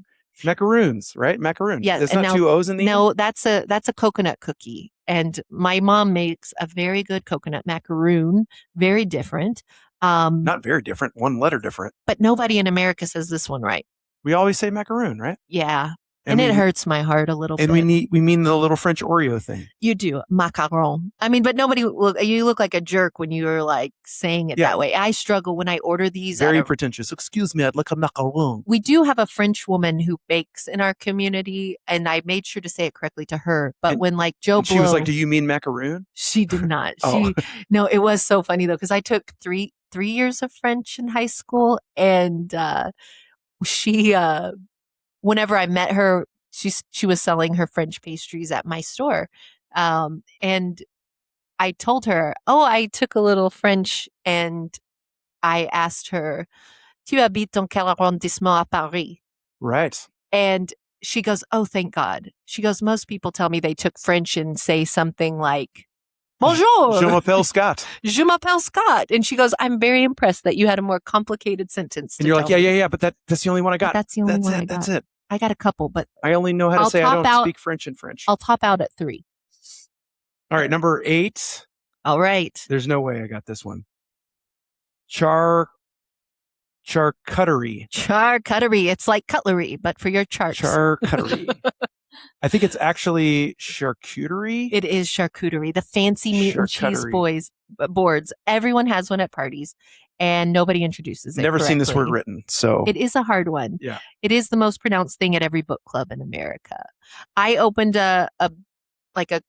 Macaroons, right? Macaroon. Yes, There's and not now- two O's in the end? No, that's a coconut cookie. And my mom makes a very good coconut macaroon. Very different. Not very different. One letter different. But nobody in America says this one right. We always say macaroon, right? Yeah. And it hurts my heart a little bit. And we mean the little French Oreo thing. You do. Macaron. I mean, but you look like a jerk when you're like saying it that way. I struggle when I order these. Very pretentious. Excuse me, I'd like a macaron. We do have a French woman who bakes in our community, and I made sure to say it correctly to her. But when like Joe Blow, she was like, "Do you mean macaroon?" She did not. Oh. No, it was so funny though, because I took three years of French in high school, and she whenever I met her, she was selling her French pastries at my store. And I told her, oh, I took a little French, and I asked her, tu habites en quel arrondissement à Paris? Right. And she goes, oh, thank God. She goes, most people tell me they took French and say something like, bonjour. Je m'appelle Scott. Je m'appelle Scott. And she goes, I'm very impressed that you had a more complicated sentence. And you're like, yeah, but that's the only one I got. That's the only one I got. That's it. I got a couple, but I only know how to say I don't speak French in French. I'll top out at 3. All right, number 8. All right. There's no way I got this one. Charcuterie. Charcuterie. It's like cutlery, but for your charts. Charcuterie. I think it's actually charcuterie. It is charcuterie. The fancy meat and cheese boards. Everyone has one at parties, and nobody introduces it. Never correctly. seen this word written, so it is a hard one. Yeah, it is the most pronounced thing at every book club in America. I opened a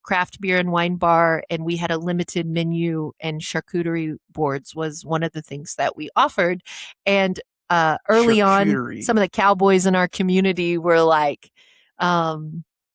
craft beer and wine bar, and we had a limited menu, and charcuterie boards was one of the things that we offered. And early on, some of the cowboys in our community were like,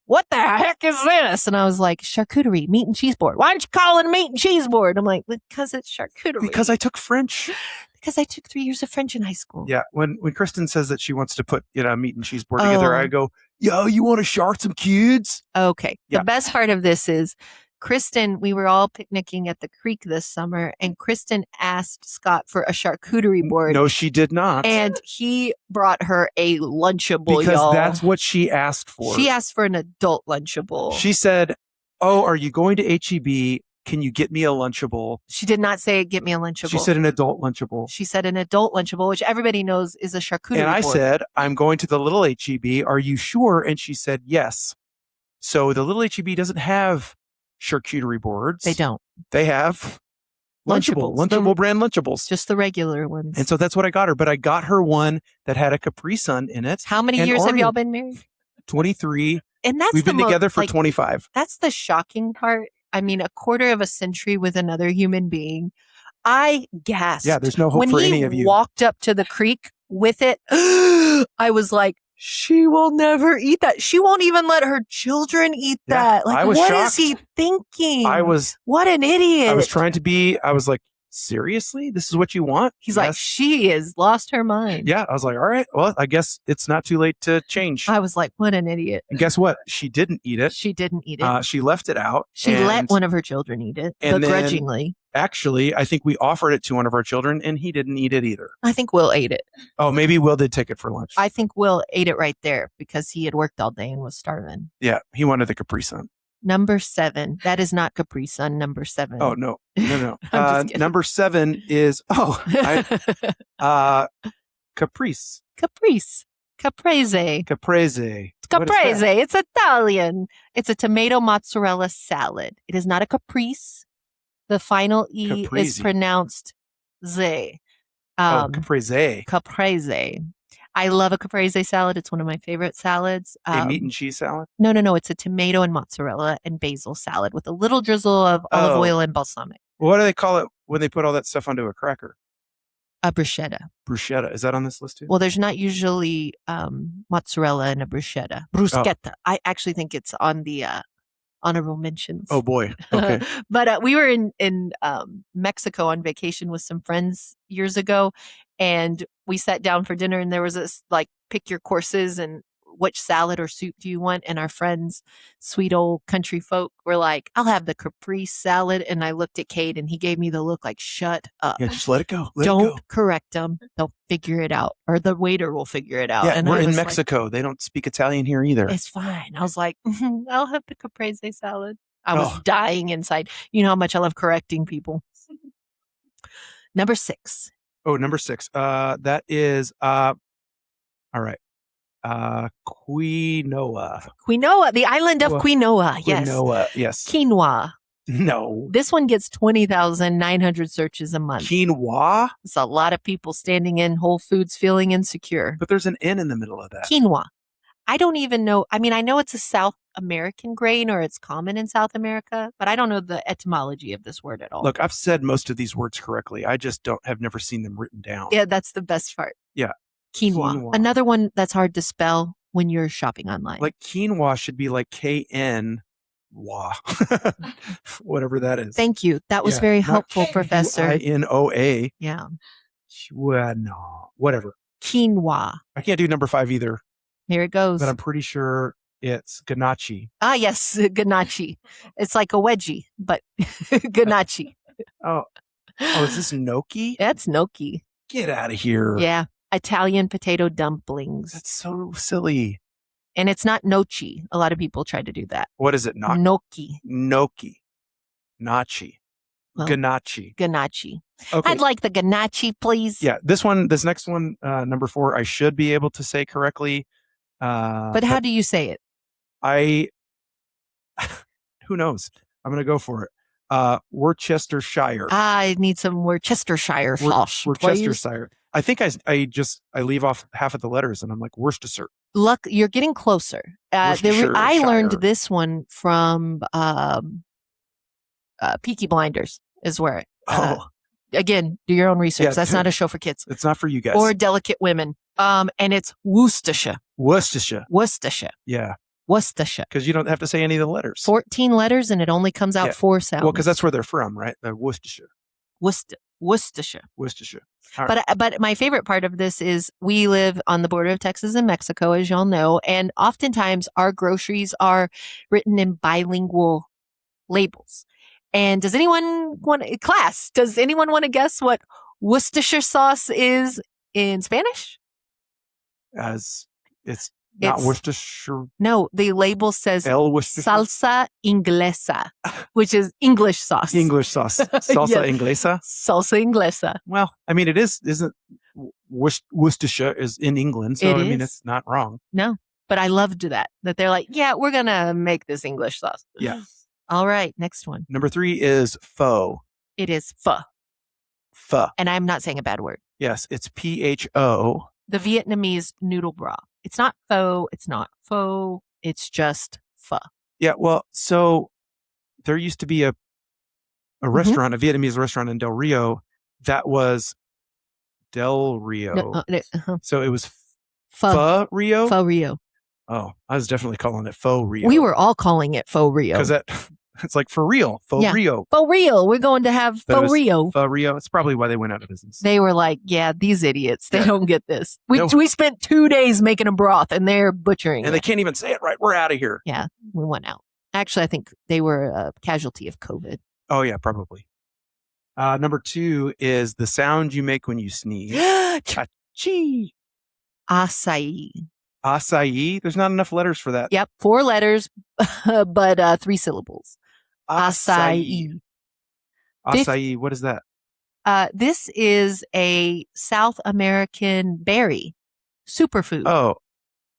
what the heck is this? And I was like, charcuterie, meat and cheese board. Why aren't you calling it meat and cheese board? I'm like, because it's charcuterie. Because I took French. Because I took 3 years of French in high school. Yeah. When Kristen says that she wants to put meat and cheese board together, I go, yo, you want to shark some kids? Okay. Yeah. The best part of this is Kristen, we were all picnicking at the creek this summer, and Kristen asked Scott for a charcuterie board. No, she did not. And he brought her a Lunchable, because that's what she asked for. She asked for an adult Lunchable. She said, oh, are you going to HEB? Can you get me a Lunchable? She did not say, get me a Lunchable. She said an adult Lunchable. She said an adult Lunchable, which everybody knows is a charcuterie And I board. said, I'm going to the little HEB. Are you sure? And she said, yes. So the little HEB doesn't have charcuterie boards. They don't. They have Lunchable brand Lunchables. Just the regular ones. And so that's what I got her. But I got her one that had a Capri Sun in it. How many years have y'all been married? 23. And we've been together for 25. That's the shocking part. I mean, a quarter of a century with another human being. I gasped. Yeah, there's no hope for any of you. When he walked up to the creek with it, I was like, she will never eat that. She won't even let her children eat that. Like, what shocked. is he thinking? What an idiot. I was like, seriously? This is what you want? He's like, she has lost her mind. Yeah. I was like, all right, well, I guess it's not too late to change. I was like, what an idiot. And guess what? She didn't eat it. She didn't eat it. She left it out. She let one of her children eat it, begrudgingly. Actually, I think we offered it to one of our children, and he didn't eat it either. I think Will ate it. Oh, maybe Will did take it for lunch. I think Will ate it right there because he had worked all day and was starving. Yeah, he wanted the Capri Sun. Number 7. That is not Capri Sun. Number 7. Oh, no. Number 7 is, Caprice. Caprese. Caprese. Caprese. It's Italian. It's a tomato mozzarella salad. It is not a caprice. The final E is pronounced Z. Caprese. Caprese. I love a caprese salad. It's one of my favorite salads. A meat and cheese salad? No. It's a tomato and mozzarella and basil salad with a little drizzle of olive oil and balsamic. What do they call it when they put all that stuff onto a cracker? A bruschetta. Bruschetta. Is that on this list too? Well, there's not usually mozzarella in a bruschetta. Bruschetta. Oh. I actually think it's on the honorable mentions. Oh boy. Okay. But we were in Mexico on vacation with some friends years ago, and we sat down for dinner, and there was this like pick your courses, and which salad or soup do you want? And our friends, sweet old country folk, were like, I'll have the caprese salad. And I looked at Cade and he gave me the look like, shut up. Yeah, just let it go. Don't correct them. They'll figure it out, or the waiter will figure it out. Yeah, and we're I in was like, Mexico. They don't speak Italian here either. it's fine. I was like, I'll have the caprese salad. I was Oh. dying inside. You know how much I love correcting people. Number 6. Oh, number 6. That is all right. Quinoa. Quinoa, the island of quinoa. Yes. Quinoa, yes. Quinoa. No. This one gets 20,900 searches a month. Quinoa? It's a lot of people standing in Whole Foods feeling insecure. But there's an N in the middle of that. Quinoa. I don't even know. I mean, I know it's a South American grain, or it's common in South America, but I don't know the etymology of this word at all. Look, I've said most of these words correctly. I just have never seen them written down. Yeah, that's the best part. Yeah. Quinoa. Quinoa. Another one that's hard to spell when you're shopping online. Like quinoa should be like KN. Whatever that is. Thank you. That was Yeah, very not helpful, Professor. Quinoa. Yeah. No, whatever. Quinoa. I can't do number 5 either, Here it goes. but I'm pretty sure it's ganache. Ah, yes, ganache. It's like a wedgie, but ganache. Oh, is this gnocchi? That's gnocchi. Get out of here. Yeah. Italian potato dumplings. That's so silly. And it's not gnocchi. A lot of people try to do that. What is it? Not Gnocchi. gnocchi. Nachi. Well, Ganache. Ganache. Okay. I'd like the ganache, please. Yeah, this next one, number 4, I should be able to say correctly. But how do you say it? Who knows? I'm going to go for it. Worcestershire. I need some Worcestershire sauce, please. Worcestershire. I think I leave off half of the letters and I'm like Worcestershire. Look, you're getting closer. I learned Worcestershire. this one from Peaky Blinders is where again, do your own research. Yeah, That's not a show for kids. It's not for you guys. Or Delicate Women. And it's Worcestershire. Worcestershire. Worcestershire. Yeah, Worcestershire. because you don't have to say any of the letters. 14 letters and it only comes out Yeah. 4 sounds. Well, because that's where they're from, right? Worcestershire. Worcestershire. Worcestershire. All right. But my favorite part of this is we live on the border of Texas and Mexico, as y'all know, and oftentimes our groceries are written in bilingual labels. And does anyone want to guess what Worcestershire sauce is in Spanish? As it's not It's- Worcestershire. No, the label says Worcestershire. salsa inglesa, which is English sauce. English sauce. Salsa Yeah. inglesa. Salsa inglesa. Well, I mean, it isn't Worcestershire is in England, so It I mean, is. it's not wrong. No, but I loved that they're like, yeah, we're going to make this English sauce. Yeah. All right, next one. Number 3 is pho. It is pho. Pho. And I'm not saying a bad word. Yes, it's PHO. The Vietnamese noodle broth. It's not pho. It's not pho. It's just pho. Yeah, well, so there used to be a restaurant, a Vietnamese restaurant in Del Rio that was Del Rio. No, So it was pho. Pho Rio? Pho Rio. Oh, I was definitely calling it Pho Rio. We were all calling it Pho Rio. Because it's like for real. Pho Yeah. Rio. Pho Rio. We're going to have But it Pho was Rio. Pho Rio. It's probably why they went out of business. They were like, yeah, these idiots, they Yeah. don't get this. We No. spent 2 days making a broth and they're butchering And they it. can't even say it right. We're out of here. Yeah, we went out. Actually, I think they were a casualty of COVID. Oh, yeah, probably. Number 2 is the sound you make when you sneeze. Cha-chee. Acai. Acai. There's not enough letters for that. Yep, 4 letters, but 3 syllables. Acai. Acai. What is that? This is a South American berry, superfood. Oh,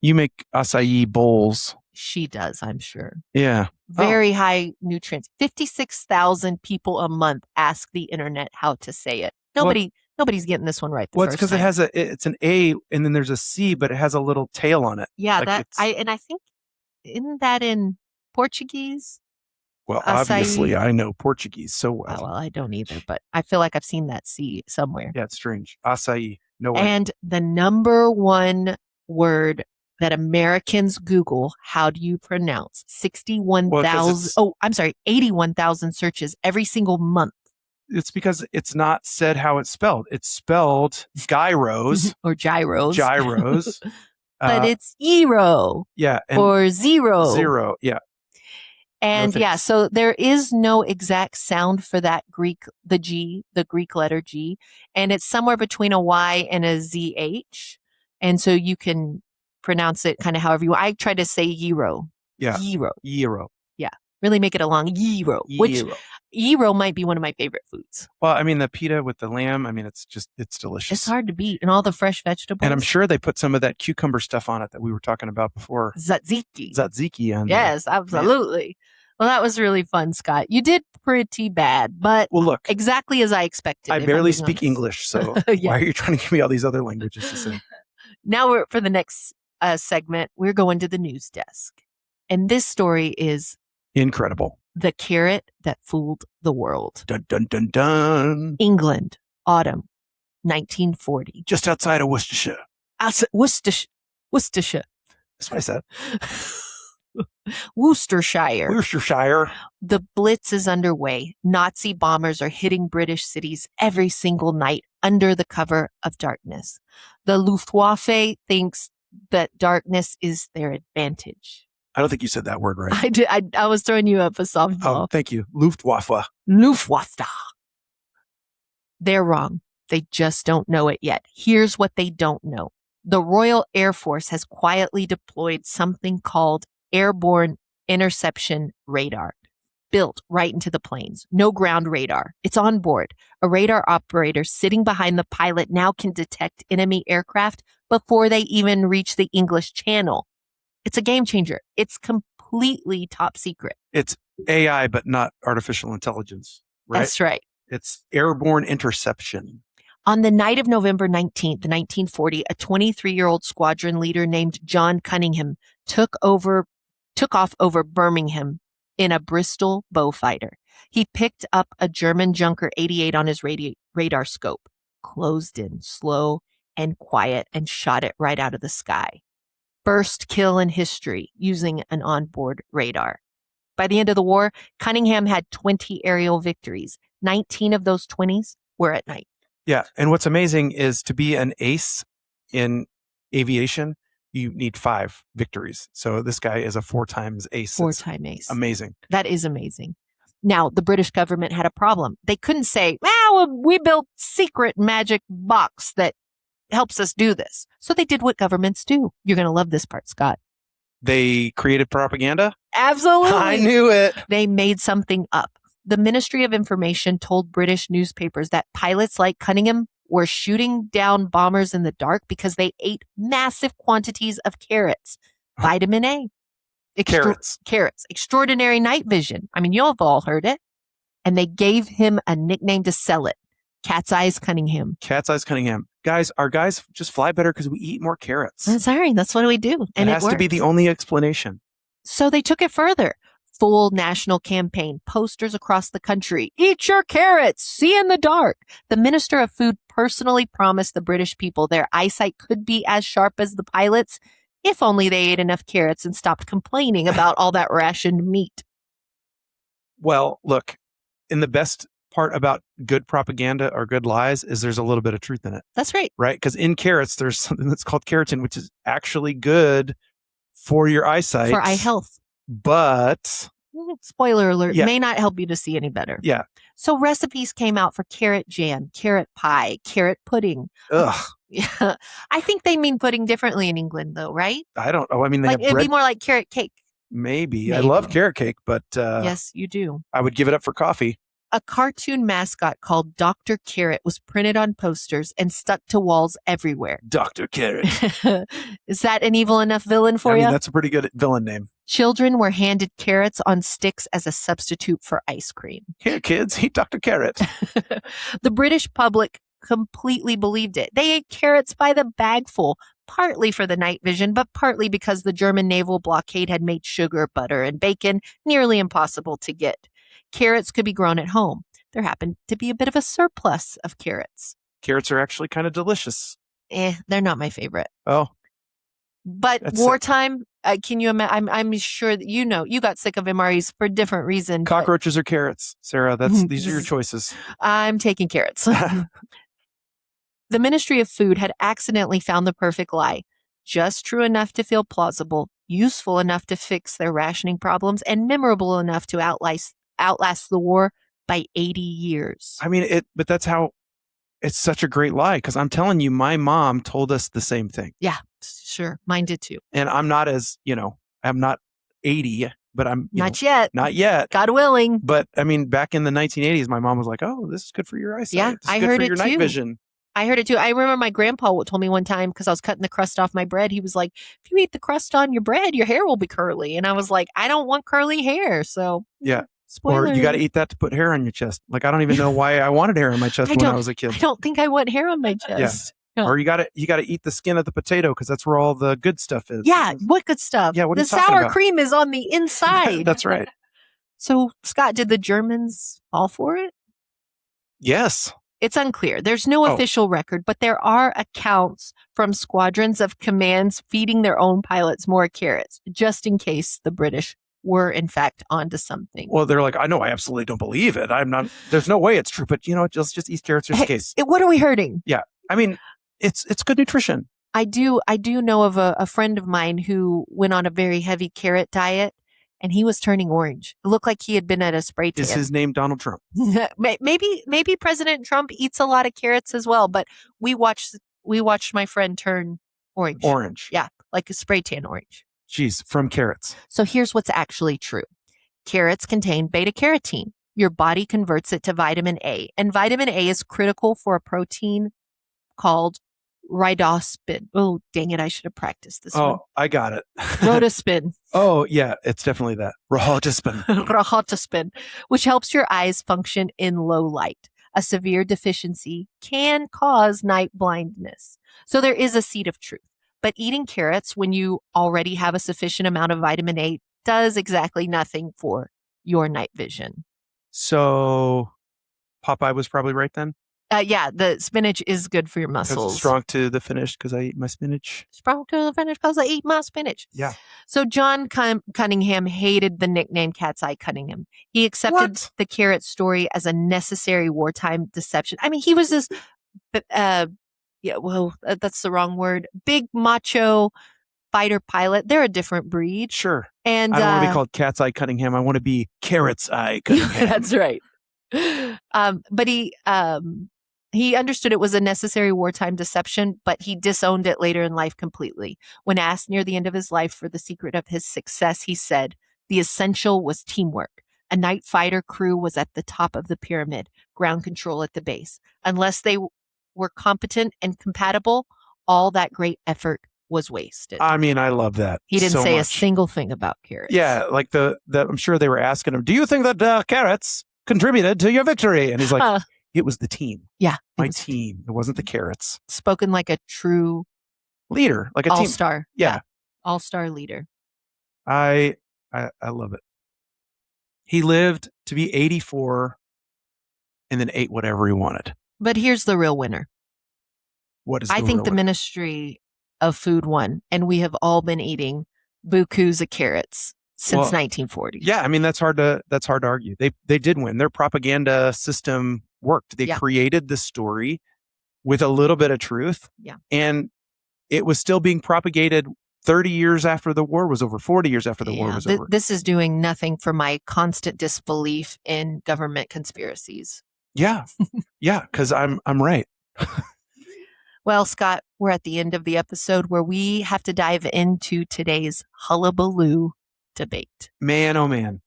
you make acai bowls. She does, I'm sure. Yeah. Very high nutrients. 56,000 people a month ask the internet how to say it. Nobody's getting this one right. Well, it's because it has it's an A and then there's a C, but it has a little tail on it. Yeah, Like I think isn't that in Portuguese? Well, acai. obviously, I know Portuguese so well. Oh, well, I don't either, but I feel like I've seen that C somewhere. Yeah, it's strange. Acai. No way. And the number one word that Americans Google, how do you pronounce? 81,000 searches every single month. It's because it's not said how it's spelled. It's spelled gyros. Or gyros. Gyros. but it's gyro yeah, and or zero. zero. Yeah. And No yeah, thanks. so there is no exact sound for that the Greek letter G, and it's somewhere between a Y and a ZH. And so you can pronounce it kind of however you want. I try to say gyro. Yeah. Gyro. Gyro. Yeah. Really make it a long gyro, which Gyro. gyro might be one of my favorite foods. Well, I mean, the pita with the lamb, I mean, it's delicious. It's hard to beat, and all the fresh vegetables. And I'm sure they put some of that cucumber stuff on it that we were talking about before. Tzatziki. Tzatziki on there. Yes, absolutely. Well, that was really fun, Scott. You did pretty bad, but Well, look, exactly as I expected. I if I'm barely being speak honest. English, so Yeah. why are you trying to give me all these other languages to say? Now for the next segment, we're going to the news desk. And this story is Incredible. The Carrot That Fooled the World. Dun, dun, dun, dun. England, autumn, 1940. Just outside of Worcestershire. Worcestershire. That's what I said. Worcestershire. Worcestershire. The Blitz is underway. Nazi bombers are hitting British cities every single night under the cover of darkness. The Luftwaffe thinks that darkness is their advantage. I don't think you said that word right. I did. I was throwing you up a softball. Oh, thank you. Luftwaffe. Luftwaffe. They're wrong. They just don't know it yet. Here's what they don't know. The Royal Air Force has quietly deployed something called airborne interception radar, built right into the planes. No ground radar. It's on board. A radar operator sitting behind the pilot now can detect enemy aircraft before they even reach the English Channel. It's a game changer. It's completely top secret. It's AI, but not artificial intelligence, right? That's right. It's airborne interception. On the night of November 19th, 1940, a 23-year-old squadron leader named John Cunningham took off over Birmingham in a Bristol Beaufighter. He picked up a German Junker 88 on his radar scope, closed in, slow and quiet, and shot it right out of the sky. First kill in history using an onboard radar. By the end of the war, Cunningham had 20 aerial victories. 19 of those 20s were at night. Yeah. And what's amazing is to be an ace in aviation, you need 5 victories. So this guy is a 4 times ace. 4-time ace. Amazing. That is amazing. Now, the British government had a problem. They couldn't say, well, we built secret magic box that helps us do this. So they did what governments do. You're going to love this part, Scott. They created propaganda? Absolutely. I knew it. They made something up. The Ministry of Information told British newspapers that pilots like Cunningham were shooting down bombers in the dark because they ate massive quantities of carrots. Vitamin A. Carrots. Carrots. Extraordinary night vision. I mean, you've all heard it. And they gave him a nickname to sell it. Cat's Eyes Cunningham. Cat's Eyes Cunningham. Guys, our guys just fly better because we eat more carrots. I'm sorry, that's what we do. And it has to be the only explanation. So they took it further. Full national campaign, posters across the country. Eat your carrots, see in the dark. The Minister of Food personally promised the British people their eyesight could be as sharp as the pilots if only they ate enough carrots and stopped complaining about all that rationed meat. Well, look, in the best part about good propaganda or good lies is there's a little bit of truth in it. That's right. Right? Because in carrots, there's something that's called keratin, which is actually good for your eyesight. For eye health. But spoiler alert, Yeah. may not help you to see any better. yeah. So recipes came out for carrot jam, carrot pie, carrot pudding. Ugh. Yeah. I think they mean pudding differently in England though, right? I don't know. I mean, they Like have it'd bread. be more like carrot cake. Maybe. I Maybe. love carrot cake, but Yes, you do. I would give it up for coffee. A cartoon mascot called Dr. Carrot was printed on posters and stuck to walls everywhere. Dr. Carrot. Is that an evil enough villain for I mean, you? that's a pretty good villain name. Children were handed carrots on sticks as a substitute for ice cream. Here, kids, eat Dr. Carrot. The British public completely believed it. They ate carrots by the bagful, partly for the night vision, but partly because the German naval blockade had made sugar, butter, and bacon nearly impossible to get. Carrots could be grown at home. There happened to be a bit of a surplus of carrots. Carrots are actually kind of delicious. They're not my favorite. Oh, But That's wartime, can you imagine? I'm sure that you got sick of MREs for a different reason. but cockroaches or carrots, Sarah? These are your choices. I'm taking carrots. The Ministry of Food had accidentally found the perfect lie. just true enough to feel plausible, useful enough to fix their rationing problems, and memorable enough to outlast the war by 80 years. I mean, but that's how it's such a great lie, because I'm telling you, my mom told us the same thing. Yeah, sure. Mine did too. And I'm not I'm not 80, but I'm Not yet. Not yet. God willing. But I mean, back in the 1980s, my mom was like, "Oh, this is good for your eyesight. Yeah, This is I good heard for it your night too. vision." I heard it too. I remember my grandpa told me one time, because I was cutting the crust off my bread. He was like, if you eat the crust on your bread, your hair will be curly. And I was like, I don't want curly hair. So Yeah. spoiler. Or you got to eat that to put hair on your chest. Like, I don't even know why I wanted hair on my chest when I was a kid. I don't think I want hair on my chest. No. Or you got to eat the skin of the potato, because that's where all the good stuff is. Yeah, what good stuff? Yeah, what are the you talking sour about? cream is on the inside. That's right. So, Scott, did the Germans fall for it? Yes. It's unclear. There's no official record, but there are accounts from squadrons of commands feeding their own pilots more carrots, just in case the British were, in fact, onto something. Well, they're like, I know, I absolutely don't believe it. I'm not, there's no way it's true, but just eat carrots just in case. What are we hurting? Yeah. I mean, it's good nutrition. I do know of a friend of mine who went on a very heavy carrot diet, and he was turning orange. It looked like he had been at a spray tan. Is his name Donald Trump? Maybe President Trump eats a lot of carrots as well, but we watched my friend turn orange. Orange. Yeah, like a spray tan orange. Jeez, from carrots. So here's what's actually true. Carrots contain beta carotene. Your body converts it to vitamin A, and vitamin A is critical for a protein called rhidospin. Oh, dang it. I should have practiced this one. Oh, I got it. Rhodospin. Oh, yeah. It's definitely that. Rhodospin. Rhodospin, which helps your eyes function in low light. A severe deficiency can cause night blindness. So there is a seed of truth. But eating carrots when you already have a sufficient amount of vitamin A does exactly nothing for your night vision. So Popeye was probably right then? Yeah, the spinach is good for your muscles. Strong to the finish because I eat my spinach. Strong to the finish because I eat my spinach. Yeah. So John Cunningham hated the nickname Cat's Eye Cunningham. He accepted the carrot story as a necessary wartime deception. I mean, he was this, that's the wrong word. Big macho fighter pilot. They're a different breed. Sure. And I don't want to be called Cat's Eye Cunningham. I want to be Carrot's Eye Cunningham. That's right. But he understood it was a necessary wartime deception, but he disowned it later in life completely. When asked near the end of his life for the secret of his success, he said, the essential was teamwork. A night fighter crew was at the top of the pyramid, ground control at the base. Unless they were competent and compatible, all that great effort was wasted. I mean, I love that. He didn't say much. a single thing about carrots. Yeah, like I'm sure they were asking him, do you think that carrots contributed to your victory? And he's like, it was the team. Yeah. My team. It wasn't the carrots. Spoken like a true leader, like a team. All-star. Yeah. All-star leader. I love it. He lived to be 84 and then ate whatever he wanted. But here's the real winner. What is I think the winner? Ministry of Food won, and we have all been eating bukus of carrots since 1940. Yeah, I mean that's hard to argue. They did win. Their propaganda system worked. They created the story with a little bit of truth. Yeah. And it was still being propagated 30 years after the war was over, 40 years after the war was over. This is doing nothing for my constant disbelief in government conspiracies. Yeah. Yeah, because I'm right. Well, Scott, we're at the end of the episode where we have to dive into today's hullabaloo debate. Man, oh man.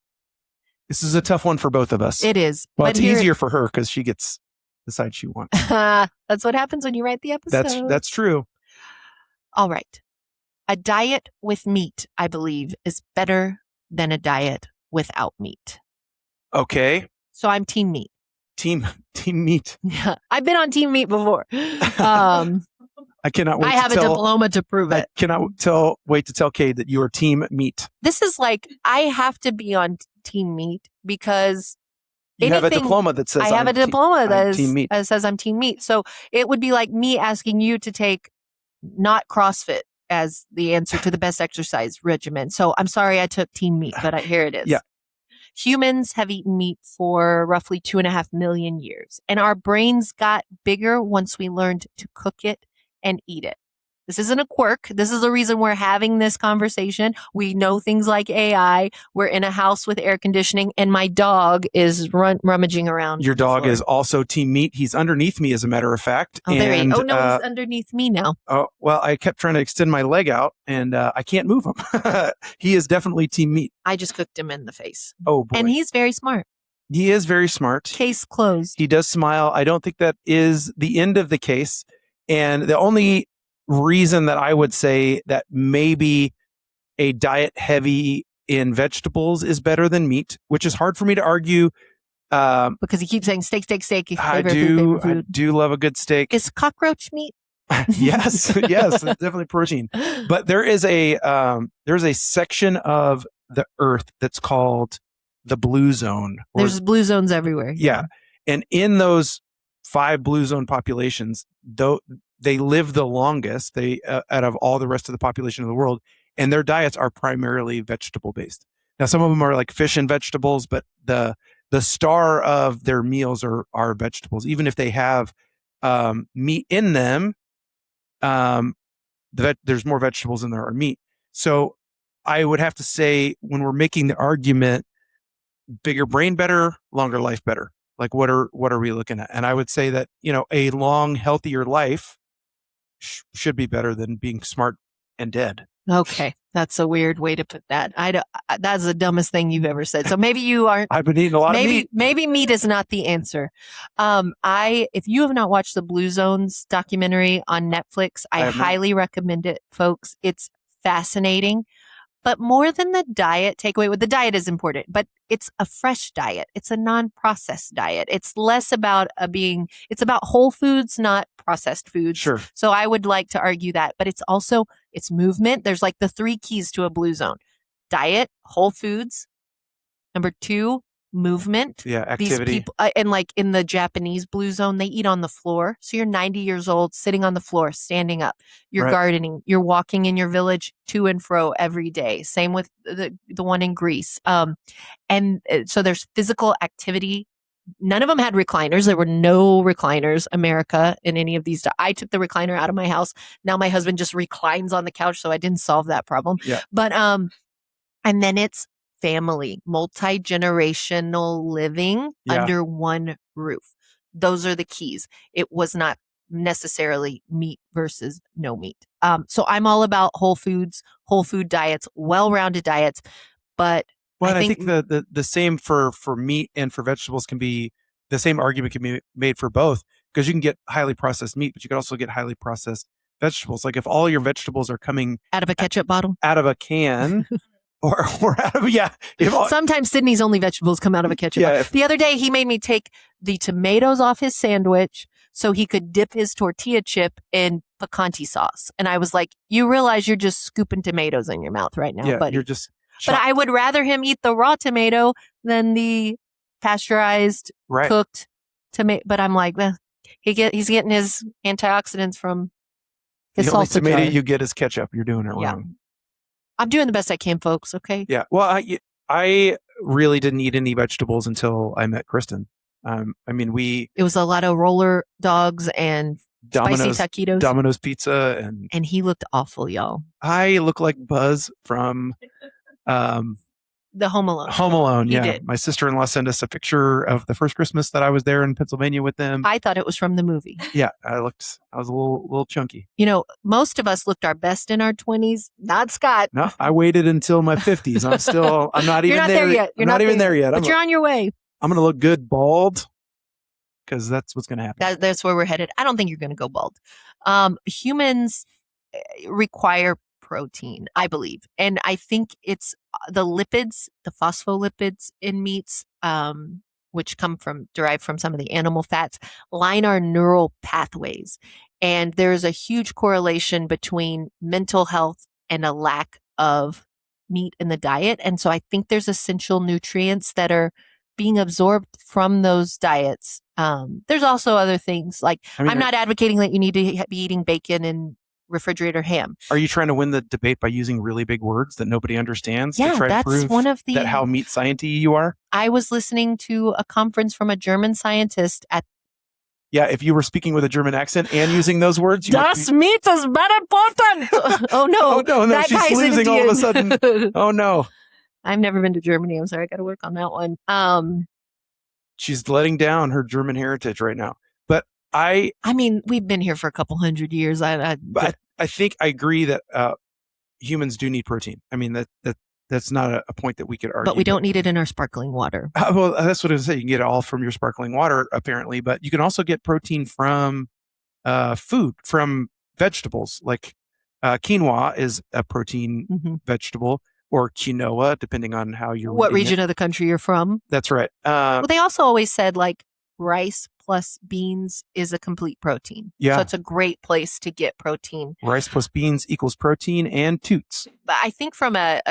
This is a tough one for both of us. It is. Well, it's easier for her because she gets the side she wants. That's what happens when you write the episode. That's true. All right. A diet with meat, I believe, is better than a diet without meat. Okay. So I'm team meat. Team meat. Yeah, I've been on team meat before. I cannot wait. I have a diploma to prove it. I cannot wait to tell Kate that you are team meat. This is like, I have to be on team meat because you have a diploma that says I have a diploma that says I'm team meat. So it would be like me asking you to take not CrossFit as the answer to the best exercise regimen. So I'm sorry I took team meat, but here it is. Yeah. Humans have eaten meat for roughly 2.5 million years, and our brains got bigger once we learned to cook it and eat it. This isn't a quirk. This is the reason we're having this conversation. We know things like AI. We're in a house with air conditioning, and my dog is rummaging around. Your dog is also team meat. He's underneath me, as a matter of fact. Oh, there he is. Oh, no, he's underneath me now. Oh, well, I kept trying to extend my leg out, and I can't move him. He is definitely team meat. I just cooked him in the face. Oh, boy. And he's very smart. He is very smart. Case closed. He does smile. I don't think that is the end of the case. And the only reason that I would say that maybe a diet heavy in vegetables is better than meat, which is hard for me to argue. Because he keeps saying steak, steak, steak. I do love a good steak. Is cockroach meat? Yes, it's definitely protein. But there's a section of the earth that's called the blue zone. There's blue zones everywhere. Yeah. And in those 5 blue zone populations, though they live the longest, out of all the rest of the population of the world, and their diets are primarily vegetable based. Now, some of them are like fish and vegetables, but the star of their meals are vegetables. Even if they have meat in them, there's more vegetables than there are meat. So I would have to say, when we're making the argument, bigger brain better, longer life better. Like, what are we looking at? And I would say that, a long, healthier life should be better than being smart and dead. Okay. That's a weird way to put that. That's the dumbest thing you've ever said. So maybe you aren't. I've been eating a lot of meat. Maybe meat is not the answer. If you have not watched the Blue Zones documentary on Netflix, I highly recommend it, folks. It's fascinating. But more than the diet takeaway, the diet is important, but it's a fresh diet. It's a non-processed diet. It's less about it's about whole foods, not processed foods. Sure. So I would like to argue that, but it's also, it's movement. There's like the 3 keys to a blue zone: diet, whole foods. Number 2, movement. Yeah, activity. These people, and like in the Japanese blue zone, they eat on the floor. So you're 90 years old, sitting on the floor, standing up. You're gardening. You're walking in your village to and fro every day. Same with the one in Greece. And so there's physical activity. None of them had recliners. There were no recliners, America, in any of these. I took the recliner out of my house. Now my husband just reclines on the couch, so I didn't solve that problem. Yeah. But and then it's family, multi-generational living under one roof. Those are the keys. It was not necessarily meat versus no meat. So I'm all about whole foods, whole food diets, well-rounded diets. But I think the same for meat and for vegetables can be, the same argument can be made for both, because you can get highly processed meat, but you can also get highly processed vegetables. Like, if all your vegetables are coming out of a ketchup bottle, out of a can, or out of, sometimes Sydney's only vegetables come out of a ketchup bottle. The other day, he made me take the tomatoes off his sandwich so he could dip his tortilla chip in picante sauce. And I was like, you realize you're just scooping tomatoes in your mouth right now, buddy. You're just... But I would rather him eat the raw tomato than the pasteurized, cooked tomato. But I'm like, he's getting his antioxidants from his salsa. The only tomato jar. you get is ketchup. You're doing it wrong. I'm doing the best I can, folks. Okay. Yeah. Well, I really didn't eat any vegetables until I met Kristen. It was a lot of roller dogs and spicy taquitos, Domino's pizza, and he looked awful, y'all. I look like Buzz from the Home Alone. Home Alone, yeah. Did. My sister-in-law sent us a picture of the first Christmas that I was there in Pennsylvania with them. I thought it was from the movie. Yeah, I was a little chunky. Most of us looked our best in our 20s. Not Scott. No, I waited until my 50s. I'm not even there yet. You're not even there yet. But you're on your way. I'm going to look good bald, because that's what's going to happen. That's where we're headed. I don't think you're going to go bald. Humans require protein, I believe. And I think it's the lipids, the phospholipids in meats, which derive from some of the animal fats, line our neural pathways. And there's a huge correlation between mental health and a lack of meat in the diet. And so I think there's essential nutrients that are being absorbed from those diets. There's also other things, like, I'm not advocating that you need to be eating bacon and refrigerator ham. Are you trying to win the debate by using really big words that nobody understands? Yeah, to try that's to prove one of that how meat science-y you are? I was listening to a conference from a German scientist Yeah, if you were speaking with a German accent and using those words, you might Das meat is very important. Oh no. no, That she's guy's losing all of a Indian. sudden. Oh no. I've never been to Germany. I'm sorry. I got to work on that one. She's letting down her German heritage right now. But I mean, we've been here for a couple hundred years. I think I agree that humans do need protein. I mean, that's not a point that we could argue. But we don't need it in our sparkling water. Well, that's what I was saying. You can get it all from your sparkling water, apparently, but you can also get protein from food, from vegetables. Like quinoa is a protein vegetable, or quinoa, depending on how you're what region of the country you're from. That's right. Well, they also always said like rice plus beans is a complete protein. Yeah. So it's a great place to get protein. Rice plus beans equals protein and toots. But I think from a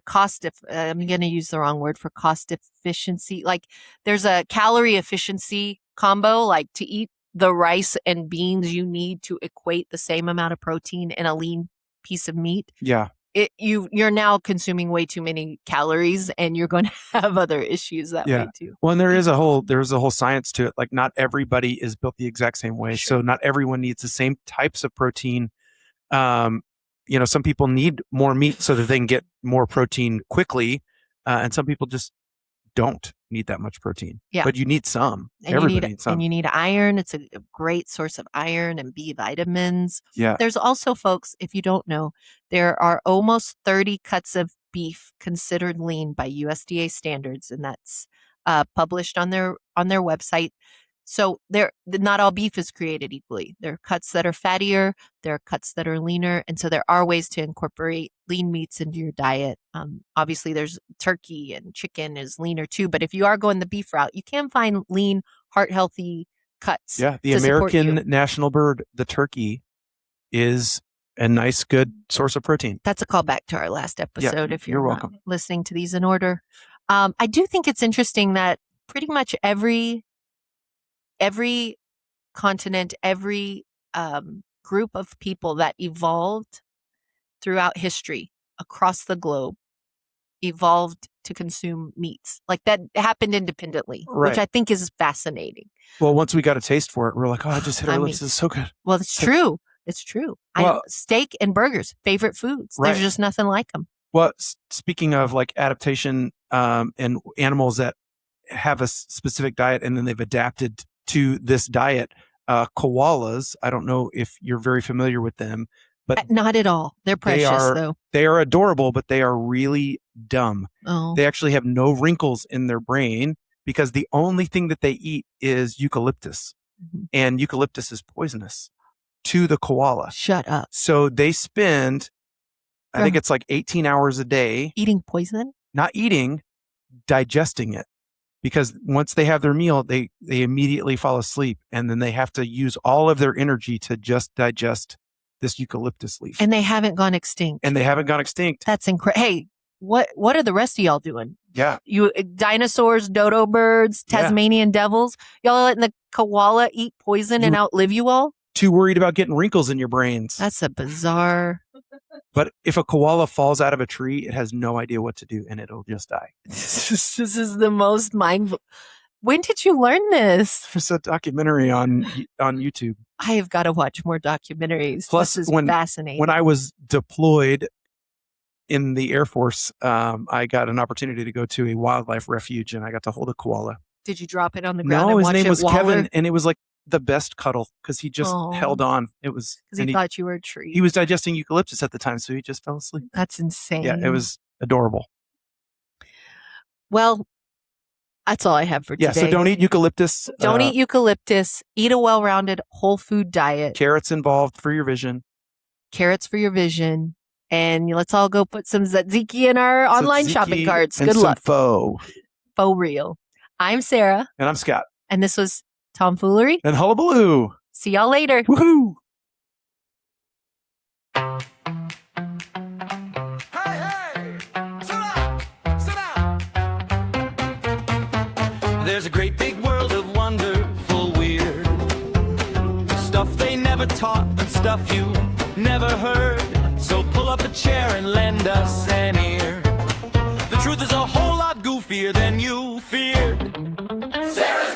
cost, I'm going to use the wrong word for cost efficiency. Like there's a calorie efficiency combo, like to eat the rice and beans you need to equate the same amount of protein in a lean piece of meat. Yeah. You're now consuming way too many calories and you're going to have other issues that way too. Well, and there's a whole science to it. Like not everybody is built the exact same way. Sure. So not everyone needs the same types of protein. Some people need more meat so that they can get more protein quickly. And some people just don't need that much protein. Yeah. But you need some. Everybody needs some. And you need iron. It's a great source of iron and B vitamins. Yeah. There's also, folks, if you don't know, there are almost 30 cuts of beef considered lean by USDA standards, and that's published on their website. So not all beef is created equally. There are cuts that are fattier, there are cuts that are leaner, and so there are ways to incorporate lean meats into your diet. Obviously, there's turkey and chicken is leaner too, but if you are going the beef route, you can find lean, heart-healthy cuts. Yeah, the American national bird, the turkey, is a nice, good source of protein. That's a callback to our last episode. If you're welcome. Listening to these in order. I do think it's interesting that pretty much every continent, every group of people that evolved throughout history across the globe evolved to consume meats. Like that happened independently, right. Which I think is fascinating. Well, once we got a taste for it, we're like, oh, I just hit our lips. This is so good. Well, it's true. It's true. Well, steak and burgers, favorite foods. Right. There's just nothing like them. Well, speaking of like adaptation and animals that have a specific diet and then they've adapted to this diet, koalas, I don't know if you're very familiar with them, but not at all. They're precious though. They are adorable, but they are really dumb. Oh. They actually have no wrinkles in their brain because the only thing that they eat is eucalyptus. Mm-hmm. And eucalyptus is poisonous to the koala. Shut up. So they spend, I think it's like 18 hours a day. Eating poison? Not eating, digesting it. Because once they have their meal, they immediately fall asleep, and then they have to use all of their energy to just digest this eucalyptus leaf. And they haven't gone extinct. That's incredible. Hey, what are the rest of y'all doing? Yeah. You dinosaurs, dodo birds, Tasmanian devils, y'all letting the koala eat poison and outlive you all? Too worried about getting wrinkles in your brains. That's a bizarre. But if a koala falls out of a tree, it has no idea what to do and it'll just die. This is the most mindful. When did you learn this? There's a documentary on YouTube. I have got to watch more documentaries. Plus, this is fascinating. When I was deployed in the Air Force, I got an opportunity to go to a wildlife refuge and I got to hold a koala. Did you drop it on the ground? No, and his name was waller? Kevin, and it was like the best cuddle because he just held on. It was because he thought you were a tree. He was digesting eucalyptus at the time, so he just fell asleep. That's insane. Yeah, it was adorable. Well, that's all I have for today. Yeah, so don't eat eucalyptus. Don't eat eucalyptus. Eat a well-rounded whole food diet. Carrots involved for your vision. And let's all go put some tzatziki in our online shopping carts. Good luck. Faux real. I'm Sarah. And I'm Scott. And this was Tomfoolery and Hullabaloo. See y'all later. Woohoo! Hey! Sit down! There's a great big world of wonderful, weird stuff they never taught and stuff you never heard. So pull up a chair and lend us an ear. The truth is a whole lot goofier than you feared. Sarah's